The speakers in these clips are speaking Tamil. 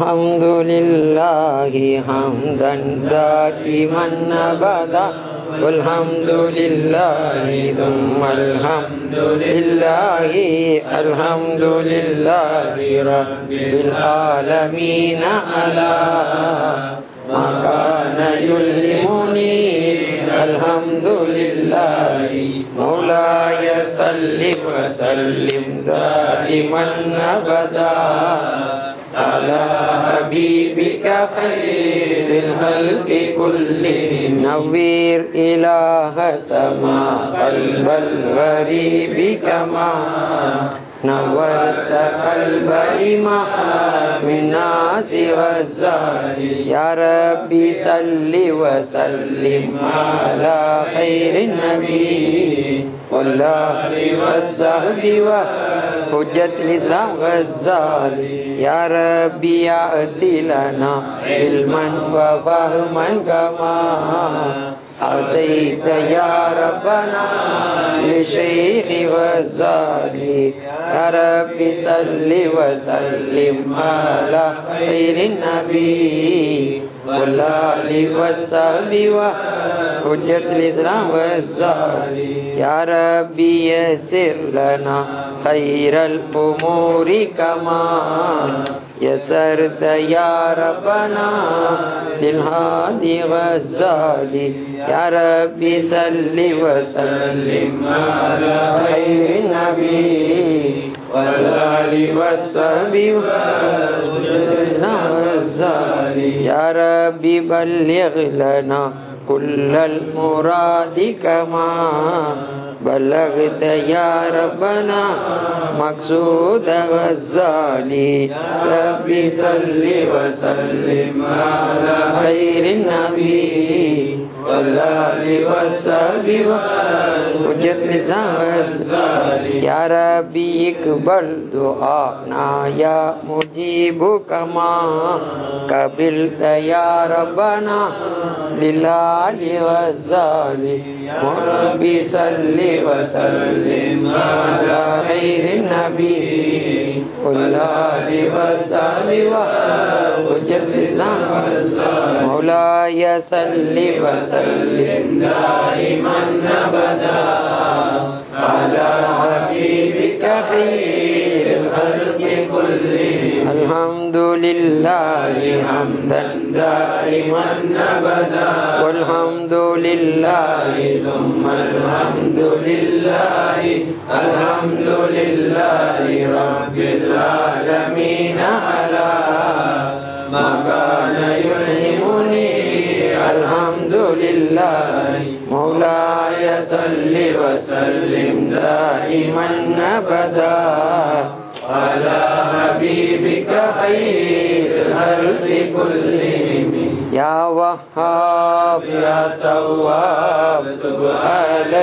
Alhamdulillahi hamdan da'iman abada. Walhamdulillahi thummal hamdulillahi. Alhamdulillahi rabbil alamin ala ma kana yulhimuni. Alhamdulillahi maulaya salli wa sallim da'iman abada ala habibika khairil khalqi kullihim. Nawwir ilaha sama qalbal gharibi kama nawwarta qalba imamin nasi ghazali. Ya Rabbi salli wa sallim ala khairin nabi wal ali was-sahbi wa hujjatil Islam Ghazali. Ya Rabbi ya'ti lana ilman wa fahman kama أعطيت يا ربنا لشيخ غزالي. يا رب صل وسلم على خير النبي والآل والصحب وحجة الإسلام غزالي. يا رب يسر لنا خير الأمور كما يسرت يا ربنا للهادي غزالي. يا ربي صل وسلم على خير النبي والآل والصحب وحجة الإسلام غزالي. يا ربي بلغ لنا كل المراد كما بلغت يا ربنا مقصود غزالي. ربي صل وسلم على خير النبي والآل والصحب وحجة الإسلام غزالي. يا ربي اقبل دعانا يا مجيب كما قبلت يا ربنا للآل غزالي. ربي صل وسلم على خير النبي والآل والصحب وحجة الإسلام غزالي. مولاي صل وسلم دائما أبدا على حبيبك خير الخلق كلهم. الحمد لله حمدا دائما أبدا والحمد لله ثم الحمد لله. الحمد لله رب العالمين على ما كان يلهمني. الحمد لله مولاي صل وسلم دائما أبدا على حبيبك خير الخلق كلهم. يا وهاب يا تواب تب على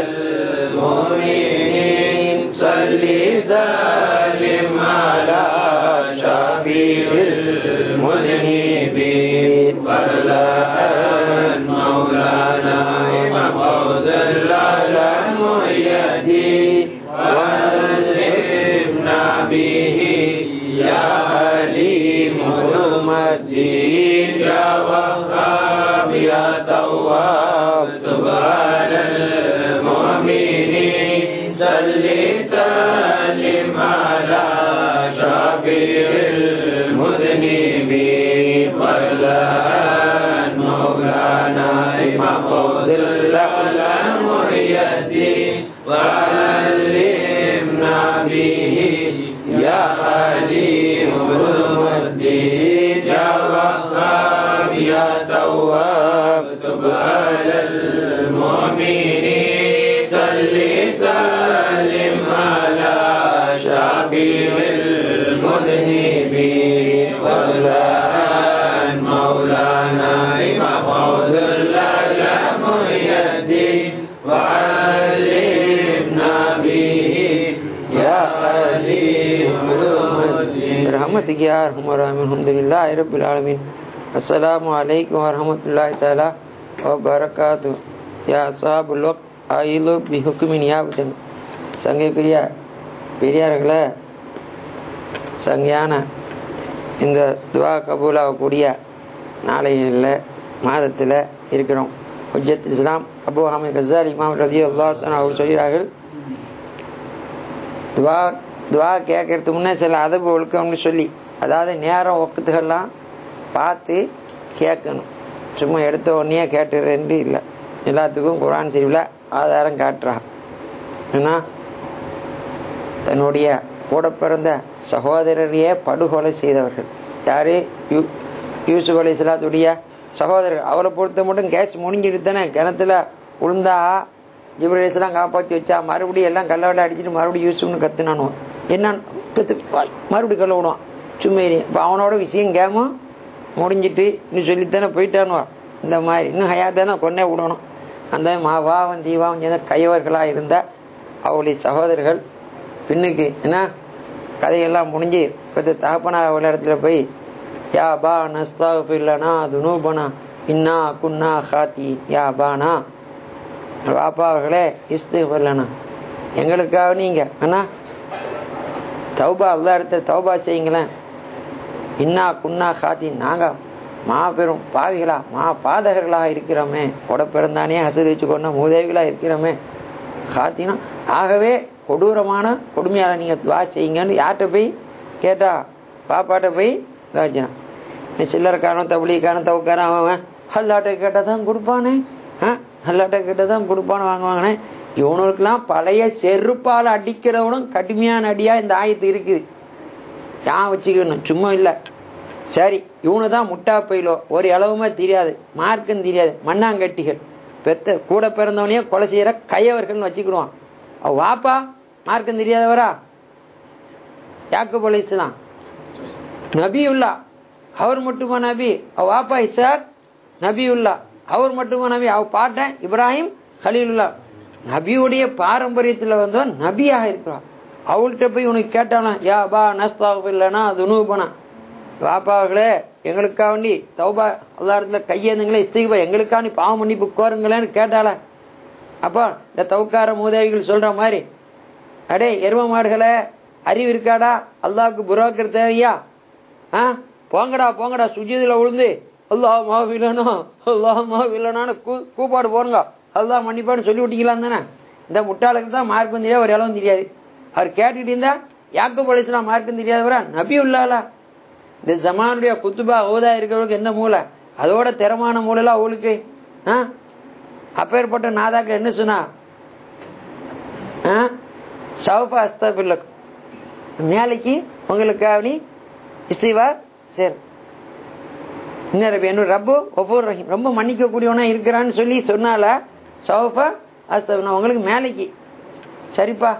المؤمنين. صل سلم على شفيع المذنبين. برلان مولانا إمام غوث العالم يهدي وانصرنا به يا عليم علوم الدين. يا وهاب يا تواب تب على المؤمنين. صل سلم على شفيع المذنبين. برلان مولانا إمام غوث العالم يهدي وعلمنا به يا عليم علوم الدين. يا وهاب يا تواب تب على المؤمنين. صل سلم على شفيع المذنبين. برلان مولانا إمام غوث العالم يهدي وعلمنا به يا عليم علوم الدين. برحمتك يا أرحم الراحمين. الحمد لله رب العالمين. السلام عليكم ورحمة الله تعالى وبركاته. يا أصحاب الوقت oil பிஹுக்குமி நியாபத்தன். சங்கைக்குரிய பெரியார்களே, சங்கையான இந்த துவா கபூலாகக்கூடிய நாளைகளில் மாதத்தில் இருக்கிறோம். ஹுஜ்ஜத் இஸ்லாம் அபூ ஹாமித் கஸாலி இமாம் ரலியல்லாஹு தஆலா அவர் சொல்கிறார்கள், துவா கேட்கறதுக்கு முன்னே சில அதபு ஒழுக்கம்னு சொல்லி, அதாவது நேரம் ஒக்கத்துகள்லாம் பார்த்து கேட்கணும். சும்மா எடுத்த உடனே கேட்டுறேன்னு இல்லை. எல்லாத்துக்கும் குர்ஆன் ஷரீஃபில் ஆதாரம் காட்டுறா. ஏன்னா தன்னுடைய கூட பிறந்த சகோதரரையே படுகொலை செய்தவர்கள் யாரு? யூசுப் அலைஹிஸ்ஸலாத்துடைய சகோதரர். அவரை பொறுத்த மட்டும் கேஸ் முடிஞ்சிட்டு தானே கிணத்துல விழுந்தா ஜிப்ரீல் அலைஹிஸ்ஸலாம் காப்பாற்றி வச்சா, மறுபடியும் எல்லாம் கல்லவடை அடிச்சுட்டு மறுபடியும் யூசுப்னு கத்துனானுவான். என்னன்னு கத்து மறுபடியும் கல்ல விடுவான் சும்மேரி. இப்போ அவனோட விஷயம் கேமும் முடிஞ்சிட்டு இன்னும் சொல்லித்தானே போயிட்டானுவான். இந்த மாதிரி இன்னும் ஹயாத்தானே கொன்னே விடணும். அந்த மாவாவும் தீவாவும் சேர்ந்த கையவர்களாக இருந்த அவளுடைய சகோதரர்கள் பின்னுக்கு என்ன கதையெல்லாம் முடிஞ்சு இப்போ தகப்பனார் அவள இடத்துல போய், யா பா நஸ்தாஃபிர் லனா துனூபனா இன்னா குன்னா ஹாத்தி, யா பானா வாப்பா அவர்களே இஸ்திக்ஃபிர் லனா, எங்களுக்காக நீங்க அண்ணா தௌபா அல்லா இடத்துல தௌபா செய்யுங்களேன். இன்னா குன்னா ஹாத்தி, நாங்க மாபெரும் பாவிகளா பாதகர்களாக இருக்கிறோமே, உட பிறந்தானே ஹசதி வச்சு கொண்ட மூதேவிகளா இருக்கிறோமே. ஹாத்தினா ஆகவே கொடூரமான கொடுமையால நீங்க துவா செய்யுங்கன்னு யார்கிட்ட போய் கேட்டா? பாப்பாட்ட போய் துவாச்சினான். சில்லறக்காரன் தபிலிக்காரன் தவுக்காரன் அவன் அல்லாட்ட கேட்டதான் கொடுப்பானே, அல்லாட்ட கேட்டதான் கொடுப்பானு வாங்குவாங்கன்னே. இவனுக்கெல்லாம் பழைய செருப்பால் அடிக்கிறவனும் கடுமையான அடியா இந்த ஆயத்து இருக்குது. யான் வச்சுக்கணும் சும்மா இல்லை. சரி, இவனு தான் முட்டா பயிலோ, ஒரு அளவுமே தெரியாது, மார்க்கும் தெரியாது, மண்ணாங்கட்டிகள், பெத்த கூட பிறந்தவனையே கொலை செய்யற கையவர்கள் வச்சுக்கிடுவான். அவ வாப்பா மார்க்கம் தெரியாதவரா? யாக்கூப் அலைஹிஸ்ஸலாம் நபியுல்லா, அவர் மட்டுமா நபி? அவ வாப்பா இசாக் நபியுல்லா, அவர் மட்டுமா நபி? அவ பாட்டன் இப்ராஹிம் கலீலுல்லா, நபியுடைய பாரம்பரியத்தில் வந்தவன் நபியாக இருக்கிறான். அவள்கிட்ட போய் உனக்கு கேட்டானா, யா பா நஸ்தாஃபிர் லனா துனூபனா, வாப்பாவர்களே எங்களுக்காக வேண்டி தௌபா அல்லா இடத்துல கையேந்துங்களே, இஸ்திக்ஃபார் எங்களுக்காக நீ பாவ மன்னிப்பு கோருங்களேன்னு கேட்டால. அப்போ இந்த தௌக்கார மூதேவிகள் சொல்ற மாதிரி, அடே எரும மாடுகளை அறிவு இருக்காடா? அல்லாவுக்கு புரோக்கர் தேவையா? போங்கடா போங்கடா சுஜூதுல விழுந்து அல்லாஹ் மாஃபிலனா அல்லாஹ் மாஃபிலனான்னு கூப்பாடு போறங்க, அல்லாஹ் மன்னிப்பான்னு சொல்லி விட்டீங்களாம் தானே. இந்த முட்டாளுக்கு தான் மார்க்கும் தெரியாது, ஒரு அளவும் தெரியாது. அவர் கேட்டுட்டு இருந்தா யாக்கூப் அலைஹிஸ்ஸலாம் மார்க்கும் தெரியாதவரா? நபி உள்ளாலா? இந்த ஜமானுடைய குத்துபா ஓதா இருக்கிறவங்களுக்கு என்ன மூளை, அதோட திறமான மூளைலாம் அவளுக்கு. அப்பேற்பட்ட நாதாக்கள் என்ன சொன்னா, சௌஃபா அஸ்தஃபிர்லக், மேலைக்கு உங்களுக்காக நீ இஸ்திக்ஃபார் சரி இன்னும் ரப்பு கஃபூர் ரஹீம், ரொம்ப மன்னிக்க கூடியவனா இருக்கிறான்னு சொல்லி சொன்னால சௌஃபா அஸ்தஃபிர், உங்களுக்கு மேலைக்கு சரிப்பா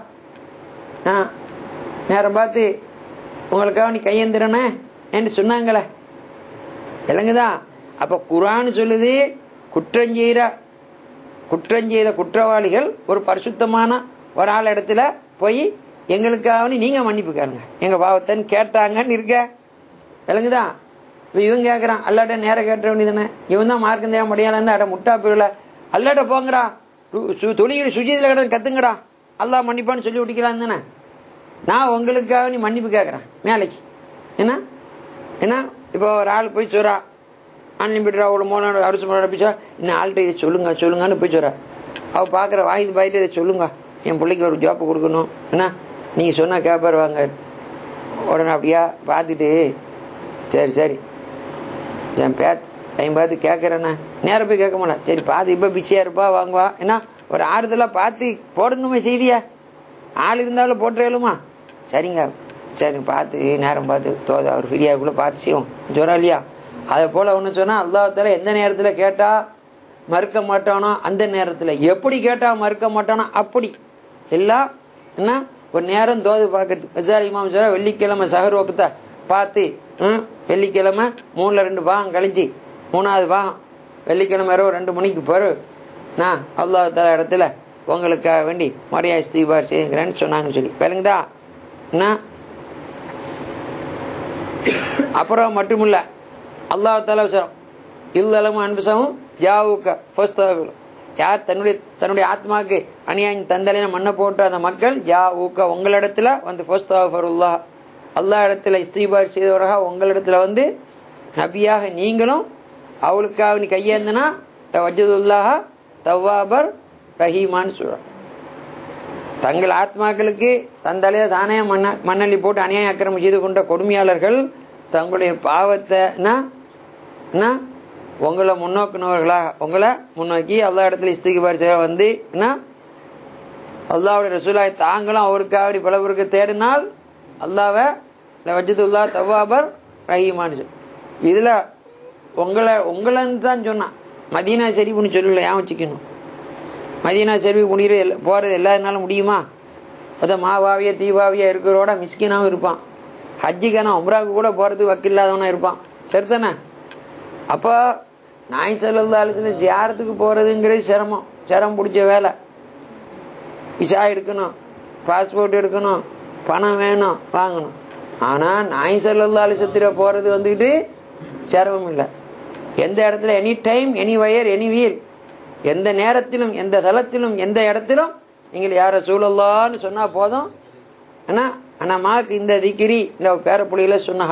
நேரம் பார்த்து உங்களுக்காக நீ கையெந்திரனே என்று சொன்னாங்களே, விளங்குதான்? அப்ப குர்ஆன் சொல்லுது, குற்றஞ்செய்த குற்றவாளிகள் ஒரு பரிசுத்தமான ஒரு ஆள் இடத்துல போய் எங்களுக்காக நீங்க மன்னிப்பு கேளுங்க எங்க பாவத்தைன்னு கேட்டாங்கன்னு இருக்க, விளங்குதான்? இப்ப இவன் கேட்கறான், அல்லாட்ட நேரம் கேட்ட வேண்டியதானே, இவன் தான் மார்க்கம் தேவை முடியாத இருந்தா அட முட்டா பிரிவுல அல்லாட்ட போங்கடா, தொழில் சுஜிதில கிட்ட கத்துங்கடா, அல்லாஹ் மன்னிப்பான்னு சொல்லி விட்டிக்கலாம் தானே. நான் உங்களுக்காக நீ மன்னிப்பு கேட்கறேன் மேலைக்கு. ஏன்னா ஏன்னா இப்போ ஒரு ஆள் போய் சொல்றா, அன்லிமிட்டா அவ்வளோ 3 அரிசி பிச்சா, இன்னும் ஆள்கிட்ட இதை சொல்லுங்கன்னு போய் சொல்றா. அவ பாக்குற வாங்கி பாயிட்டு இதை சொல்லுங்க, என் பிள்ளைக்கு ஒரு ஜாப் கொடுக்கணும், என்ன நீங்க சொன்னா கேப்பாரு வாங்க. உடனே அப்படியா பார்த்துட்டு சரி சரி என் டைம் பார்த்து கேட்கறேண்ணா, நேரம் போய் கேட்க மாட்டேன். சரி பார்த்து இப்ப பிஸியா இருப்பா வாங்குவா, ஏன்னா ஒரு ஆறுதலா பார்த்து போடணுமே செய்தியா, ஆள் இருந்தாலும் போட்டுருமா. சரிங்க சரி பார்த்து நேரம் பார்த்து அவர் ஃப்ரீயாக்குள்ள பார்த்து செய்வோம் சொல்றா இல்லையா. அதை போல ஒண்ணு சொன்னா அல்லாஹ் எந்த நேரத்துல கேட்டா மறுக்க மாட்டானோ அந்த நேரத்துல, எப்படி கேட்டா மறுக்க மாட்டானோ அப்படி எல்லாம் என்ன ஒரு நேரம் தோது பாக்குறது. கஸாலி இமாம் சொல்ற, வெள்ளிக்கிழமை சஹர் வக்த பார்த்து வெள்ளிக்கிழமை 3 பாகம் கழிச்சு 3வது பாகம் வெள்ளிக்கிழமை 2 மணிக்கு பிறகு நான் அல்லாஹ் தஆலா இடத்துல உங்களுக்காக வேண்டி மரியா இஸ்திக்ஃபார் செய்யுங்கிறேன்னு சொன்னாங்கன்னு சொல்லி, விளங்குதா? என்ன அப்புறம் மட்டுமில்ல அல்லாஹ் தஆலா சொல்றான், இல்லலமு அன்புசமும் ஜாவுக ஃபஸ்தஃபிரு, யார் தன்னுடைய ஆத்மாக்கு அநியாயம் தந்தலைன மண்ணை போட்டு அந்த மக்கள் ஜாவுக உங்களிடத்துல வந்து ஃபஸ்தஃபிருல்லாஹ் அல்லாஹ் இடத்துல இஸ்திக்பார் செய்தவராக உங்களிடத்துல வந்து நபியாக நீங்களும் அவளுக்காக நீ கையேந்தனா வஜதுல்லாஹ தவ்வாபர் ரஹீமான்னு சொல்றாங்க. தங்கள் ஆத்மாக்களுக்கு தந்தாலே தானே மண்ணள்ளி போட்டு அநியாய அக்கிரமம் செய்து கொண்ட கொடுமையாளர்கள் தங்களுடைய பாவத்தை உங்களை முன்னோக்கினவர்களாக உங்களை முன்னோக்கி அல்லாஹ் இடத்துல இஸ்திக்பார் செய்ய வந்து அல்லாஹ்வுடைய ரசூலாய் தாங்களும் அவருக்காக பல பேருக்கு தேடினால் அல்லாஹ்வை வஜதுல்லா தவ்வாபர் ரஹீமான்னு இதுல உங்களைன்னு தான் சொன்னான். மதீனா ஷெரீஃப்னு சொல்லல, ஏன் வச்சுக்கணும்? மதீனா ஷெரீஃப் முடிகிற போறது எல்லாருனாலும் முடியுமா? அதான் மாவாவியா தீபாவியா இருக்கிறோட மிஸ்கினாவும் இருப்பான். ஹஜ்ஜிக்கான உம்ராவுக்கு கூட போறதுக்கு வக்கில்லாதவனா இருப்பான். சரிதானே? அப்போ நாய் ஸல்லல்லாஹு அலைஹி வஸல்லம் ஜியாரத்துக்கு போறதுங்கிறது சிரமம் பிடிச்ச வேலை. விசா எடுக்கணும், பாஸ்போர்ட் எடுக்கணும், பணம் வேணும், வாங்கணும். ஆனா நாய் ஸல்லல்லாஹு அலைஹி வஸல்லம் போறது வந்துக்கிட்டு சிரமம் இல்லை. எந்த இடத்துல any time anywhere any wheel, எந்த நேரத்திலும் எந்த தளத்திலும் எந்த இடத்திலும் நீங்கள் யார ரசூலுல்லாஹ்னு சொன்னா போதும். ஆனா மாக்கு இந்த திக்கிரி இந்த பேரப்புள்ளியில சொன்னா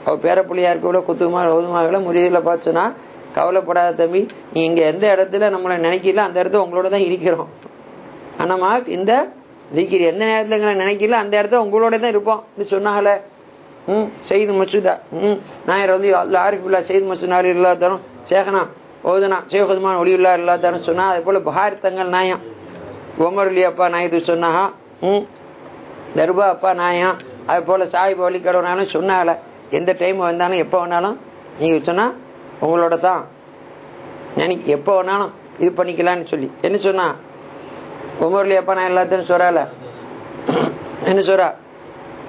அவ பேரப்புள்ளியா இருக்க கூட குத்துமா ரவுதுமாகளை முறியதில் பார்த்து சொன்னா, கவலைப்படாத தம்பி, நீ இங்க எந்த இடத்துல நம்மளை நினைக்கல அந்த இடத்துல உங்களோட தான் இருக்கிறோம். ஆனா மாக் இந்த திக்கிரி எந்த நேரத்துல எங்களை நினைக்கல அந்த இடத்துல உங்களோட தான் இருப்போம் சொன்னாங்களே. சயீது மசூதா நாயர் வந்து ஆரிஃபுல்லா சயீது மசூத் நாரி இல்லா தரும் சேகனா ஓதுனா ஷேக் உஸ்மான் ஒலியுல்லா இல்லா தரும் சொன்னா. அதே போல புகாரி தங்கள் நாயம் உமர்லி அப்பா நாயது சொன்னாங்க, தர்பா அப்பா நாயம். அது போல சாஹிப் வலி கடவுனாலும் சொன்னால எந்த டைம் வந்தாலும் எப்போ வேணாலும் நீங்க சொன்னா உங்களோட தான் எப்போ வேணாலும் இது பண்ணிக்கலான்னு சொல்லி என்ன சொன்னா உமர்லி அப்பா நான் எல்லாத்தையும் சொல்றால என்ன சொல்றா,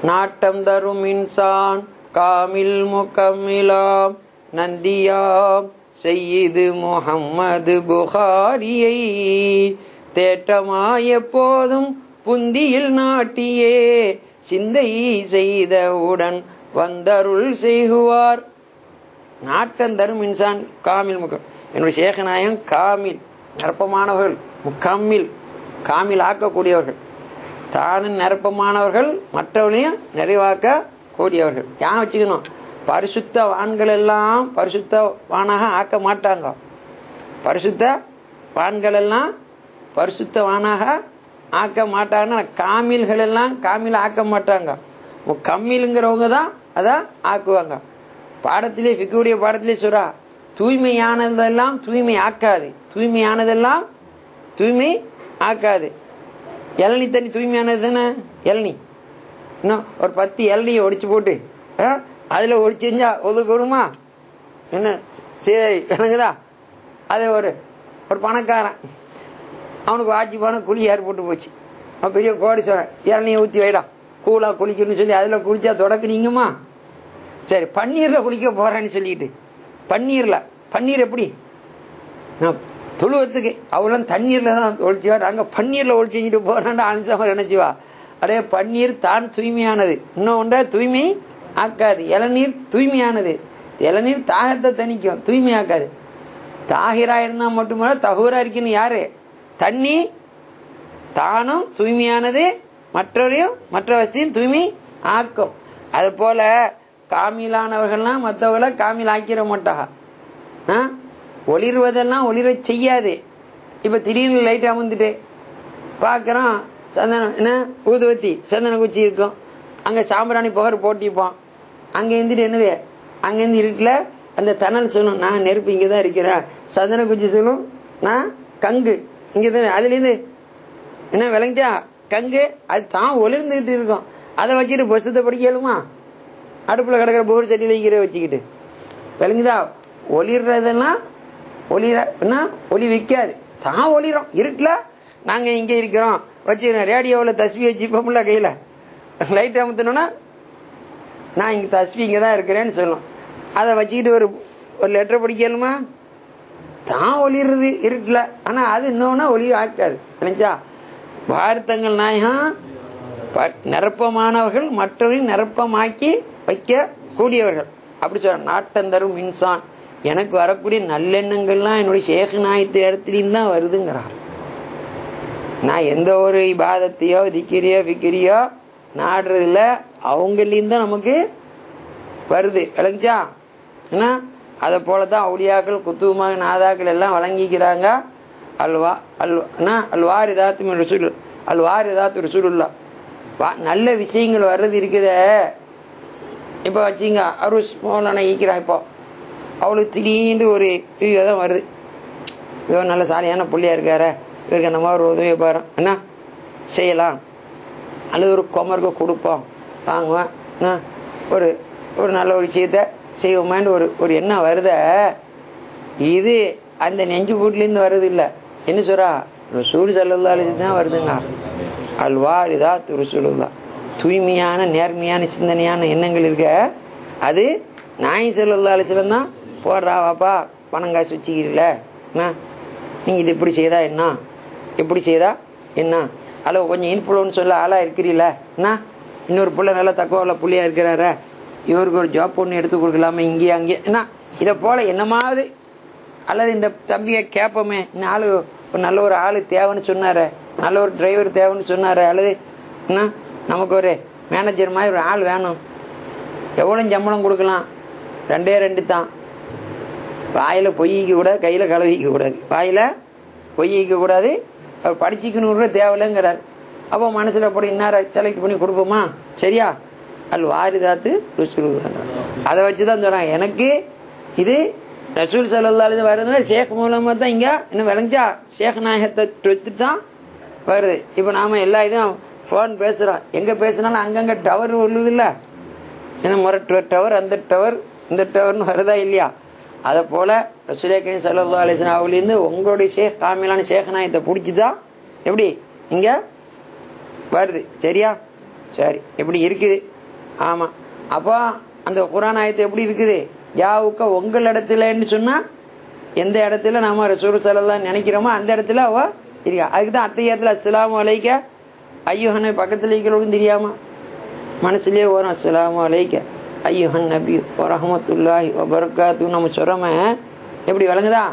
நாட்டம் தரும் இன்சான் காமில் முகம்மிலாம் நந்தியாம் சையீது முஹம்மது புகாரியை தேட்டமாய் எப்போதும் புந்தியில் நாட்டியே சிந்தை செய்தவுடன் வந்தருள் செய்குவார். நாட்டம் தரும் இன்சான் காமில் முகம். என்னுடைய சேகநாயகம் காமில் நிரப்பமானவர்கள், முக்கம்மில் காமில் ஆக்கக்கூடியவர்கள், தானும் நிரப்பமானவர்கள், மற்றவர்களையும் நிறைவாக்க கூடியவர்கள். ஏன் வச்சுக்கணும்? பரிசுத்த வான்கள் எல்லாம் பரிசுத்த வானாக ஆக்க மாட்டாங்க. பரிசுத்த வான்கள் எல்லாம் பரிசுத்த வானாக ஆக்க மாட்டாங்கன்னா காமில்கள் எல்லாம் காமில ஆக்க மாட்டாங்க. கம்மிலுங்கிறவங்க தான் அதான் ஆக்குவாங்க. பாடத்திலே ஃபிக்குடைய பாடத்திலே சொல்றா, தூய்மையானதெல்லாம் தூய்மை ஆக்காது, தூய்மையானதெல்லாம் தூய்மை ஆக்காது. இளநி தண்ணி தூய்மையானது தானே இளநி. இன்னும் ஒரு 10 இளநியை ஒடிச்சு போட்டு அதுல ஒடிச்சு செஞ்சா ஒதுக்கணுமா என்ன எனக்குதா? அது ஒரு பணக்காரன் அவனுக்கு வாட்சி போன குழி ஏற்பட்டு போச்சு. அவன் பெரிய கோடி சொல்றேன், இளநியை ஊற்றி வைடா கூலா குளிக்கணும்னு சொல்லி அதுல குளிச்சா தொடக்குறீங்கம்மா. சரி பன்னீர்ல குளிக்க போறேன்னு சொல்லிட்டு பன்னீர் எப்படி தொழுவத்துக்கு அவெல்லாம் தண்ணீர்ல தான் ஒழிச்சுவா, அங்க பன்னீர்ல ஒழிச்சு செஞ்சுட்டு போறான்னு அனுசமா நினைச்சுவா. அடைய பன்னீர் தான் தூய்மையானது, இன்னொன்று தூய்மை ஆக்காது. இளநீர் தூய்மையானது, இளநீர் தாகத்தை தணிக்கும், தூய்மை ஆக்காது. தாகிரா இருந்தா மட்டுமல்ல தகூரா இருக்குன்னு யாரு? தண்ணி தானும் தூய்மையானது, மற்றவரையும் மற்ற வசதியும் தூய்மை ஆக்கும். அது போல காமிலானவர்கள்லாம் மற்றவர்களை காமில் ஆக்கிட மாட்டாங்க. ஒளிர்வதெல்லாம் ஒளிர செய்யாது. இப்ப திடீர்னு லைட் அமர்ந்துட்டு பாக்கிறோம், சந்தனம் என்ன ஊதுவத்தி சந்தன குச்சி இருக்கும், அங்க சாம்பிராணி புகர் போட்டிப்போம். அங்க இருந்துட்டு என்னது அங்க இருந்து இருட்டுல அந்த தணல் சொல்லும், நான் நெருப்பு இங்கதான் இருக்கிறேன். சந்தன குச்சி சொல்லும், நான் கங்கு இங்கதான். அதுல இருந்து என்ன விளங்கிச்சா கங்கு, அது தான் ஒளிர்ந்துகிட்டு இருக்கும். அதை வச்சுட்டு பசுத்தை படிக்கலுமா? அடுப்புல கிடக்கிற போர் சட்டியில வைக்கிற வச்சுக்கிட்டு விளங்குதா? ஒளிர்றதெல்லாம் ஒளி வைக்காது, தான் ஒளிரும். இருட்டுல நாங்க இங்க இருக்கிறோம் வச்சு ரேடியோவில் தஸ்வி வச்சுப்போம்ல, கையில லைட் அமுத்தணும்னா நான் இங்க தஸ்வி இங்கதான் இருக்கிறேன்னு சொல்லும். அதை வச்சுக்கிட்டு ஒரு லெட்டர் படிக்கலுமா? தான் ஒளிர்றது இருட்டுல. ஆனா அது இன்னொன்னா ஒளி ஆக்காது. நினைச்சா பாரதங்கள் நாயகம் நிரப்பமானவர்கள், மற்றவர்கள் நிரப்பமாக்கி வைக்க கூடியவர்கள். அப்படி சொல்ற நாட்டந்தரும் இன்சான், எனக்கு வரக்கூடிய நல்லெண்ணங்கள்லாம் என்னுடைய ஷேக் நாயத்து இடத்துலயும் தான் வருதுங்கிறார். நான் எந்த ஒரு இபாதத்தையோ திக்கிரியோ ஃபிக்கிரியோ நாடுறதுல அவங்களையும் தான் நமக்கு வருது. விளங்குச்சா? என்ன அதை போலதான் அவுலியாக்கள் குத்துவமாக நாதாக்கள் எல்லாம் வழங்கிக்கிறாங்க. அல்வாரிதாத்து ரசூல் அல்வாரிதாத்து ரசூலுல்லா. நல்ல விஷயங்கள் வர்றது இருக்குத. இப்போ வச்சிங்க அருஸ் மோலான ஈக்கிறான். இப்போ அவளுக்கு திடீர்னு ஒரு வீடியோ தான் வருது. இவன் நல்ல சாலியான புள்ளியா இருக்கார, இவருக்கு அந்த மாதிரி ஒரு உதவியை பாரு என்ன செய்யலாம், அல்லது ஒரு கொமருக்கு கொடுப்போம் வாங்குவேன், ஒரு ஒரு நல்ல ஒரு விஷயத்த செய்வோமான்னு ஒரு எண்ணம் வருத. இது அந்த நெஞ்சு கூட்டிலேருந்து வருது இல்லை. என்ன சொல்றா? ரசூல் ஸல்லல்லாஹு அலைஹி வஸல்லம் தான் வருதுங்க. அல்வாரிதாத்து ரசூலுல்லாஹ். தூய்மையான நேர்மையான சிந்தனையான எண்ணங்கள் இருக்க, அது நாயகம் ஸல்லல்லாஹு அலைஹி வஸல்லம் தான் போடுறா. வாப்பா பணம் காசு வச்சுக்கிறீங்கள, நீங்க இது இப்படி செய்தா என்ன, எப்படி செய்தா என்ன, அல்ல கொஞ்சம் இன்ஃப்ளூன்ஸ் சொல்ல ஆளா இருக்கிறீங்கள என்ன, இன்னொரு பிள்ளை நல்லா தக்குவா புள்ளியா இருக்கிறார, இவருக்கு ஒரு ஜாப் ஒன்று எடுத்து கொடுக்கலாமே இங்கேயே அங்கேயே என்ன, இதை போல என்னமாவது. அல்லது இந்த தம்பியை கேட்போமே, இந்த ஆளு ஒரு நல்ல ஒரு ஆளு தேவைன்னு சொன்னாரு, நல்ல ஒரு டிரைவர் தேவைன்னு சொன்னாரு, அல்லது என்ன நமக்கு ஒரு மேனேஜர் மாதிரி ஒரு ஆள் வேணும், எவ்வளோ சம்பளம் கொடுக்கலாம், 2 தான். வாயில பொய்க்க கூடாது, கையில கலவிக்க கூடாது. வாயில பொய்க்க கூடாது, படிச்சுக்கணும் தேவையில்லைங்கிறார். அப்போ மனசுல போட இன்னார செலக்ட் பண்ணி கொடுப்போமா? சரியா? அல்வாரிதாத்து ரசூலுல்லாஹ். அதை வச்சுதான் சொல்றாங்க. எனக்கு இது ரசூல் ஸல்லல்லாஹு அலைஹி வஸல்லம் வருது, ஷேக் மூலமா தான் இங்க இன்னும் விளங்கிச்சா, ஷேக் நாயகத்தை தொத்து தான் வருது. இப்ப நாம எல்லா இதுவும் போன் பேசுறோம், எங்க பேசினாலும் அங்கங்க டவர் உள்ளது இல்ல, என்ன முறை டவர், அந்த டவர் இந்த டவர்னு வருதா இல்லையா? அதை போல ரசூல் கரீம் ஸல்லல்லாஹு அலைஹி வஸல்லம் அவளிருந்து உங்களுடைய ஷேக் காமிலான ஷேக் நாயகத்தை பிடிச்சிதான் எப்படி இங்க வருது. சரியா? சரி, எப்படி இருக்குது? ஆமா. அப்போ அந்த குர்ஆன் ஆயத்து எப்படி இருக்குது? யாவுக்க உங்கள் இடத்துலன்னு சொன்னா எந்த இடத்துல நாம ரசூல் ஸல்லல்லாஹு நினைக்கிறோமோ அந்த இடத்துல அவ இருக்கா. அதுக்குதான் அத்தையத்துல அஸ்ஸலாமு அலைக்க ஐயுஹன் பக்கத்துல இருக்கிறவங்களுக்கும் தெரியாம மனசுலயே வரும், அஸ்ஸலாமு அலைக்க ஐயுஹன் நபி வ ரஹ்மத்துல்லாஹி வ பரக்காத்துஹு நம்ம சொல்றோமே, எப்படி விளங்குதா?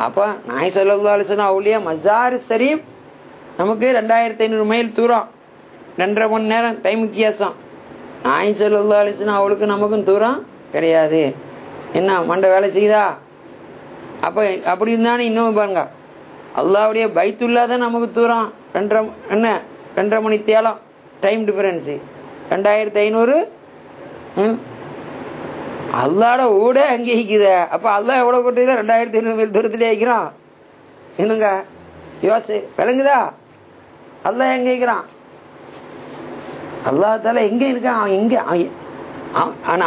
அப்ப நாயகம் ஸல்லல்லாஹு அலைஹி வஸல்லம் அவுலியா மஸார் ஷரீஃப் நமக்கு 2500 மைல் தூரம், 2.5 மணி நேரம் டைம் வித்தியாசம். நாயகம் ஸல்லல்லாஹு அலைஹி வஸல்லம் அவளுக்கு நமக்கும் தூரம் கிடையாது. என்ன மண்டை வேலை செய்யுதா? அப்ப அப்படி இருந்தானே இன்னும் பாருங்க, அல்லாஹ்வுடைய பைத்துல்லா தான் நமக்கு தூரம் 2.5 மணி தேலம் டைம் டிஃபரன்ஸ் 2500. அல்லாட ஊட அங்கே இருக்குது. அப்ப அல்லாஹ் எவ்வளவு கொண்டு 2500 மைல் தூரத்திலே வைக்கிறான். என்னங்க யோசி விளங்குதா? அல்லாஹ் எங்க இருக்கிறான்? அல்லாஹ்தால எங்க இருக்கான்? அவன் எங்க?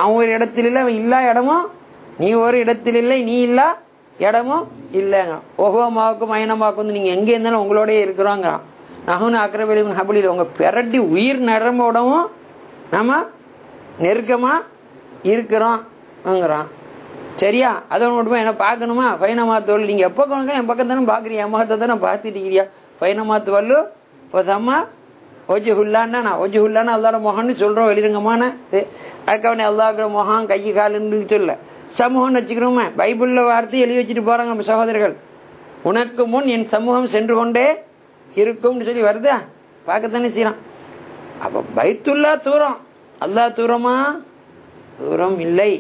அவன் ஒரு இடத்துல இல்ல, அவன் இல்லா இடமும் நீ ஒரு இடத்தில் இல்லை, நீ இல்லா இடமும் இல்லைங்க. ஒகோமாவுக்கும் மயனமாக்கும் நீங்க எங்க இருந்தாலும் உங்களோட இருக்கிறோங்க. நகுனு அக்ரபலின் ஹபலில் உங்க பெரட்டி உயிர் நரம்போடவும் நம்ம நெருக்கமா இருக்கிறோம். சரியா? அதோட மட்டும் என்ன பார்க்கணுமா? பைனமாத்து நீங்க எப்ப என் பக்கம் தானே பாக்குறியா, முகத்தை தானே பார்த்துட்டு இருக்கிறியா? பைனமாத்து வல்லு அம்மா ஒஜுல்லான்னா நான் ஒஜுல்லான்னா அல்லாட முகம்னு சொல்றோம் வெளிரங்கமான. அதுக்கவனே அல்லாஹ்வுடைய முகம் கை காலுன்னு சொல்ல சமூகம்னு வச்சுக்கிறோமே. பைபிள்ல வார்த்தை எழுதி வச்சுட்டு போறாங்க நம்ம சகோதரர்கள். உனக்கு முன் என் சமூகம் சென்று கொண்டே இருக்கும்னு சொல்லி வருதா? பார்க்கத்தானே செய்யறான். அப்ப பைத்துல்லா தூரம், அல்லாஹ் தூரமா? தூரம் இல்லை.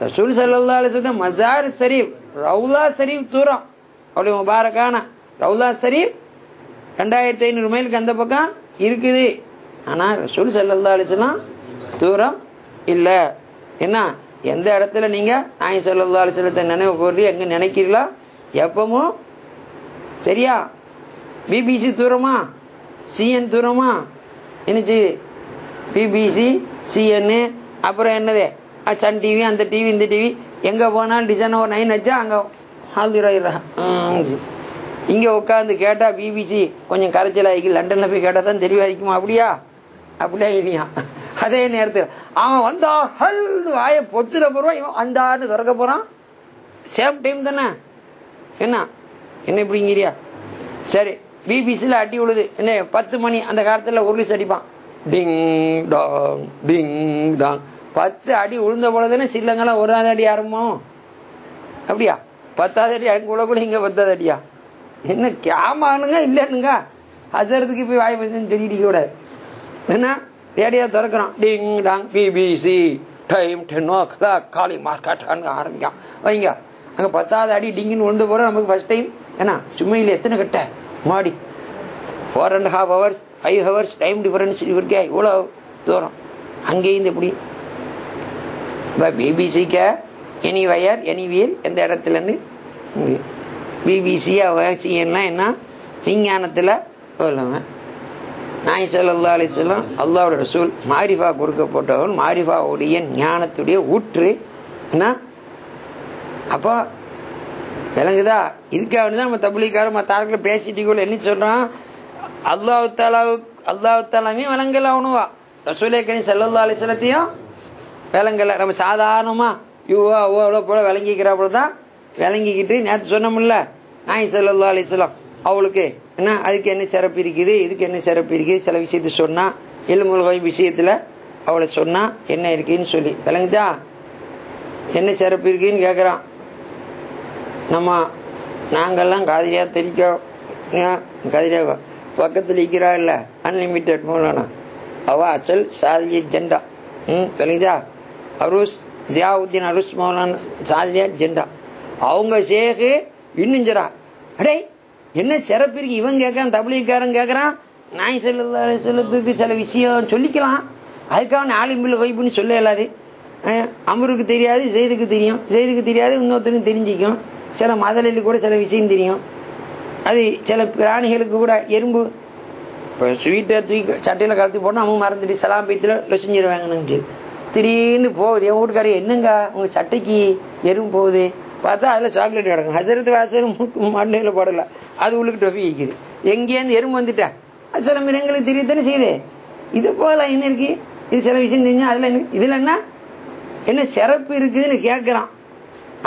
ரசூல் ஸல்லல்லாஹு அலைஹி வஸல்லம் மஸார் ஷரீஃப் ரவுலா ஷரீஃப் தூரம், அவ்வளவு முபாரக்கான ரவுலா ஷரீஃப் 2500 மைலுக்கு அந்த பக்கம் இருக்குது. ஆனா ரசூல் ஸல்லல்லாஹு அலைஹி வஸல்லம் தூரம் இல்ல. என்ன எந்த இடத்துல நீங்க நாயகம் ஸல்லல்லாஹு அலைஹி வஸல்லத்தை நினைவு கூர்ந்து எங்க நினைக்கிறீங்களோ எப்பவும் சரியா? பிபிசி தூரமா? சிஎன் தூரமா? என்ன செய்யுது? பிபிசி சிஎன் அப்புறம் என்னது சன் டிவி, அந்த டிவி, இந்த டிவி, எங்க போனாலும் டிசைன் ஒரு 9 வச்சா அங்க ஹால்திராயிரா. இங்க உட்காந்து கேட்டா பிபிசி கொஞ்சம் கரைச்சல் ஆகி லண்டன்ல போய் கேட்டா தான் தெளிவாயிருக்குமா? அப்படியா? அப்படியா இல்லையா? அதே நேரத்தில் அவன் வந்தா ஹல் வாய பொத்துல போறான், இவன் அந்தான்னு திறக்க போறான். சேம் டைம் தானே. என்ன என்ன இப்படிங்கிறியா? சரி, பிபிசில அடி விழுது என்ன 10 மணி அந்த காலத்துல உருளிஸ் அடிப்பான், டிங் டாங் டிங் டாங். 10 அடி விழுந்த போலதானே சில்லங்கெல்லாம் 1வது அடி ஆரம்பம். அப்படியா? 10வது அடி அங்க கூட இங்க 10வது அடியா? என்ன கேமானுங்க இல்லன்னுங்க ஹசரத்துக்கு போய் வாய் பேசுன்னு சொல்லிட்டு கூடாது. என்ன ரேடியோ திறக்கிறோம், டிங் டாங் பிபிசி டைம் 10 காலி மார்க்கெட் ஆரம்பிக்கும் வைங்க. அங்க 10வது அடி டிங்குன்னு விழுந்து போற நமக்கு ஃபர்ஸ்ட் டைம். ஏன்னா சும்மையில் எத்தனை கட்ட மாடி 4.5 hours 5 hours டைம் டிஃபரன்ஸ் இருக்கே, இவ்வளோ தூரம். அங்கேயும் எப்படி பிபிசிக்க எனி வயர் எனி வீல் எந்த இடத்துலன்னு பிபிசி அவசியம்லாம் என்ன விஞ்ஞானத்தில் சொல்லுவேன். நாய் ஸல்லல்லாஹு அலைஹி வஸல்லம் அல்லாஹ்வுடைய ரசூல் மாரிஃபா கொடுக்கப்பட்டவன், மாரிஃபாவுடைய ஞானத்துடைய ஊற்று என்ன. அப்போ விளங்குதா? இதுக்காக தான் நம்ம தப்லீக்காரர் மற்ற ஆட்கள் பேசிட்டு என்ன சொல்றான், அல்லாஹ் தாலாமே விளங்கல அவனுவா, ரசூலே கரீம் ஸல்லல்லாஹு அலைஹி வஸல்லத்தையும் விளங்கல. நம்ம சாதாரணமா யூவா ஓ போல விளங்கிக்கிறப்ப தான் விளங்கிக்கிட்டு நேற்று சொன்னோம்ல, நாய் ஸல்லல்லாஹு அலைஹி வஸல்லம் அவளுக்கு என்ன அதுக்கு என்ன சிறப்பு இருக்குது, இதுக்கு என்ன சிறப்பு இருக்குது, சில விஷயத்த சொன்னா இல்முல் கைப் விஷயத்துல அவளை சொன்னா என்ன இருக்குன்னு சொல்லி விளங்குதா. என்ன சிறப்பு இருக்குன்னு கேட்குறான். நாங்கெல்லாம் காதிரியா தெரிக்க கதிரியா பக்கத்தில் இருக்கிறா இல்ல அன்லிமிட்டட் மூலனா அவ அசல் சாதிய ஜெண்டா விளங்குதா. அருஸ் ஜியாவுத்தீன் அருஸ் மௌலானா சாதியா ஜெண்டா அவங்க சேகு இன்னுஞ்சரா. அடே என்ன சிறப்பு இருக்கு இவன் கேட்கறான், தப்லீக்காரன் கேட்கறான். நாய் ஸல்லல்லாஹு அலைஹி வஸல்லத்துக்கு சில விஷயம் சொல்லிக்கலாம், அதுக்காக ஆலிமுல் கைப்னு சொல்ல இயலாது. அமருக்கு தெரியாது, செய்துக்கு தெரியும், செய்துக்கு தெரியாது இன்னொருத்தருக்கு தெரிஞ்சிக்கும். சில மதலில் கூட சில விஷயம் தெரியும். அது சில பிராணிகளுக்கு கூட எறும்பு ஸ்வீட்டை தூக்கி சட்டையில் கலத்தி போட்டோம், அவங்க மறந்துட்டு சலாம் பீத்தில் லொசிஞ்சிருவாங்கன்னு திடீர்னு போகுது. என் வீட்டுக்காரர் என்னங்க உங்க சட்டைக்கு எறும்பு போகுது பார்த்தா அதில் சாக்லேட் கிடக்கும். ஹசரத்து வாசரும் மண்ணில் போடல, அது உள்ளுக்கு டொஃபி வைக்குது. எங்கேருந்து எறும்பு வந்துட்டேன், அது சில மிருகங்களுக்கு தெரியத்தானே செய்யுது. இது போல என்ன இருக்கு, இது சில விஷயம் தெரிஞ்சா அதில் இதுல என்ன சிறப்பு இருக்குதுன்னு கேட்குறான்.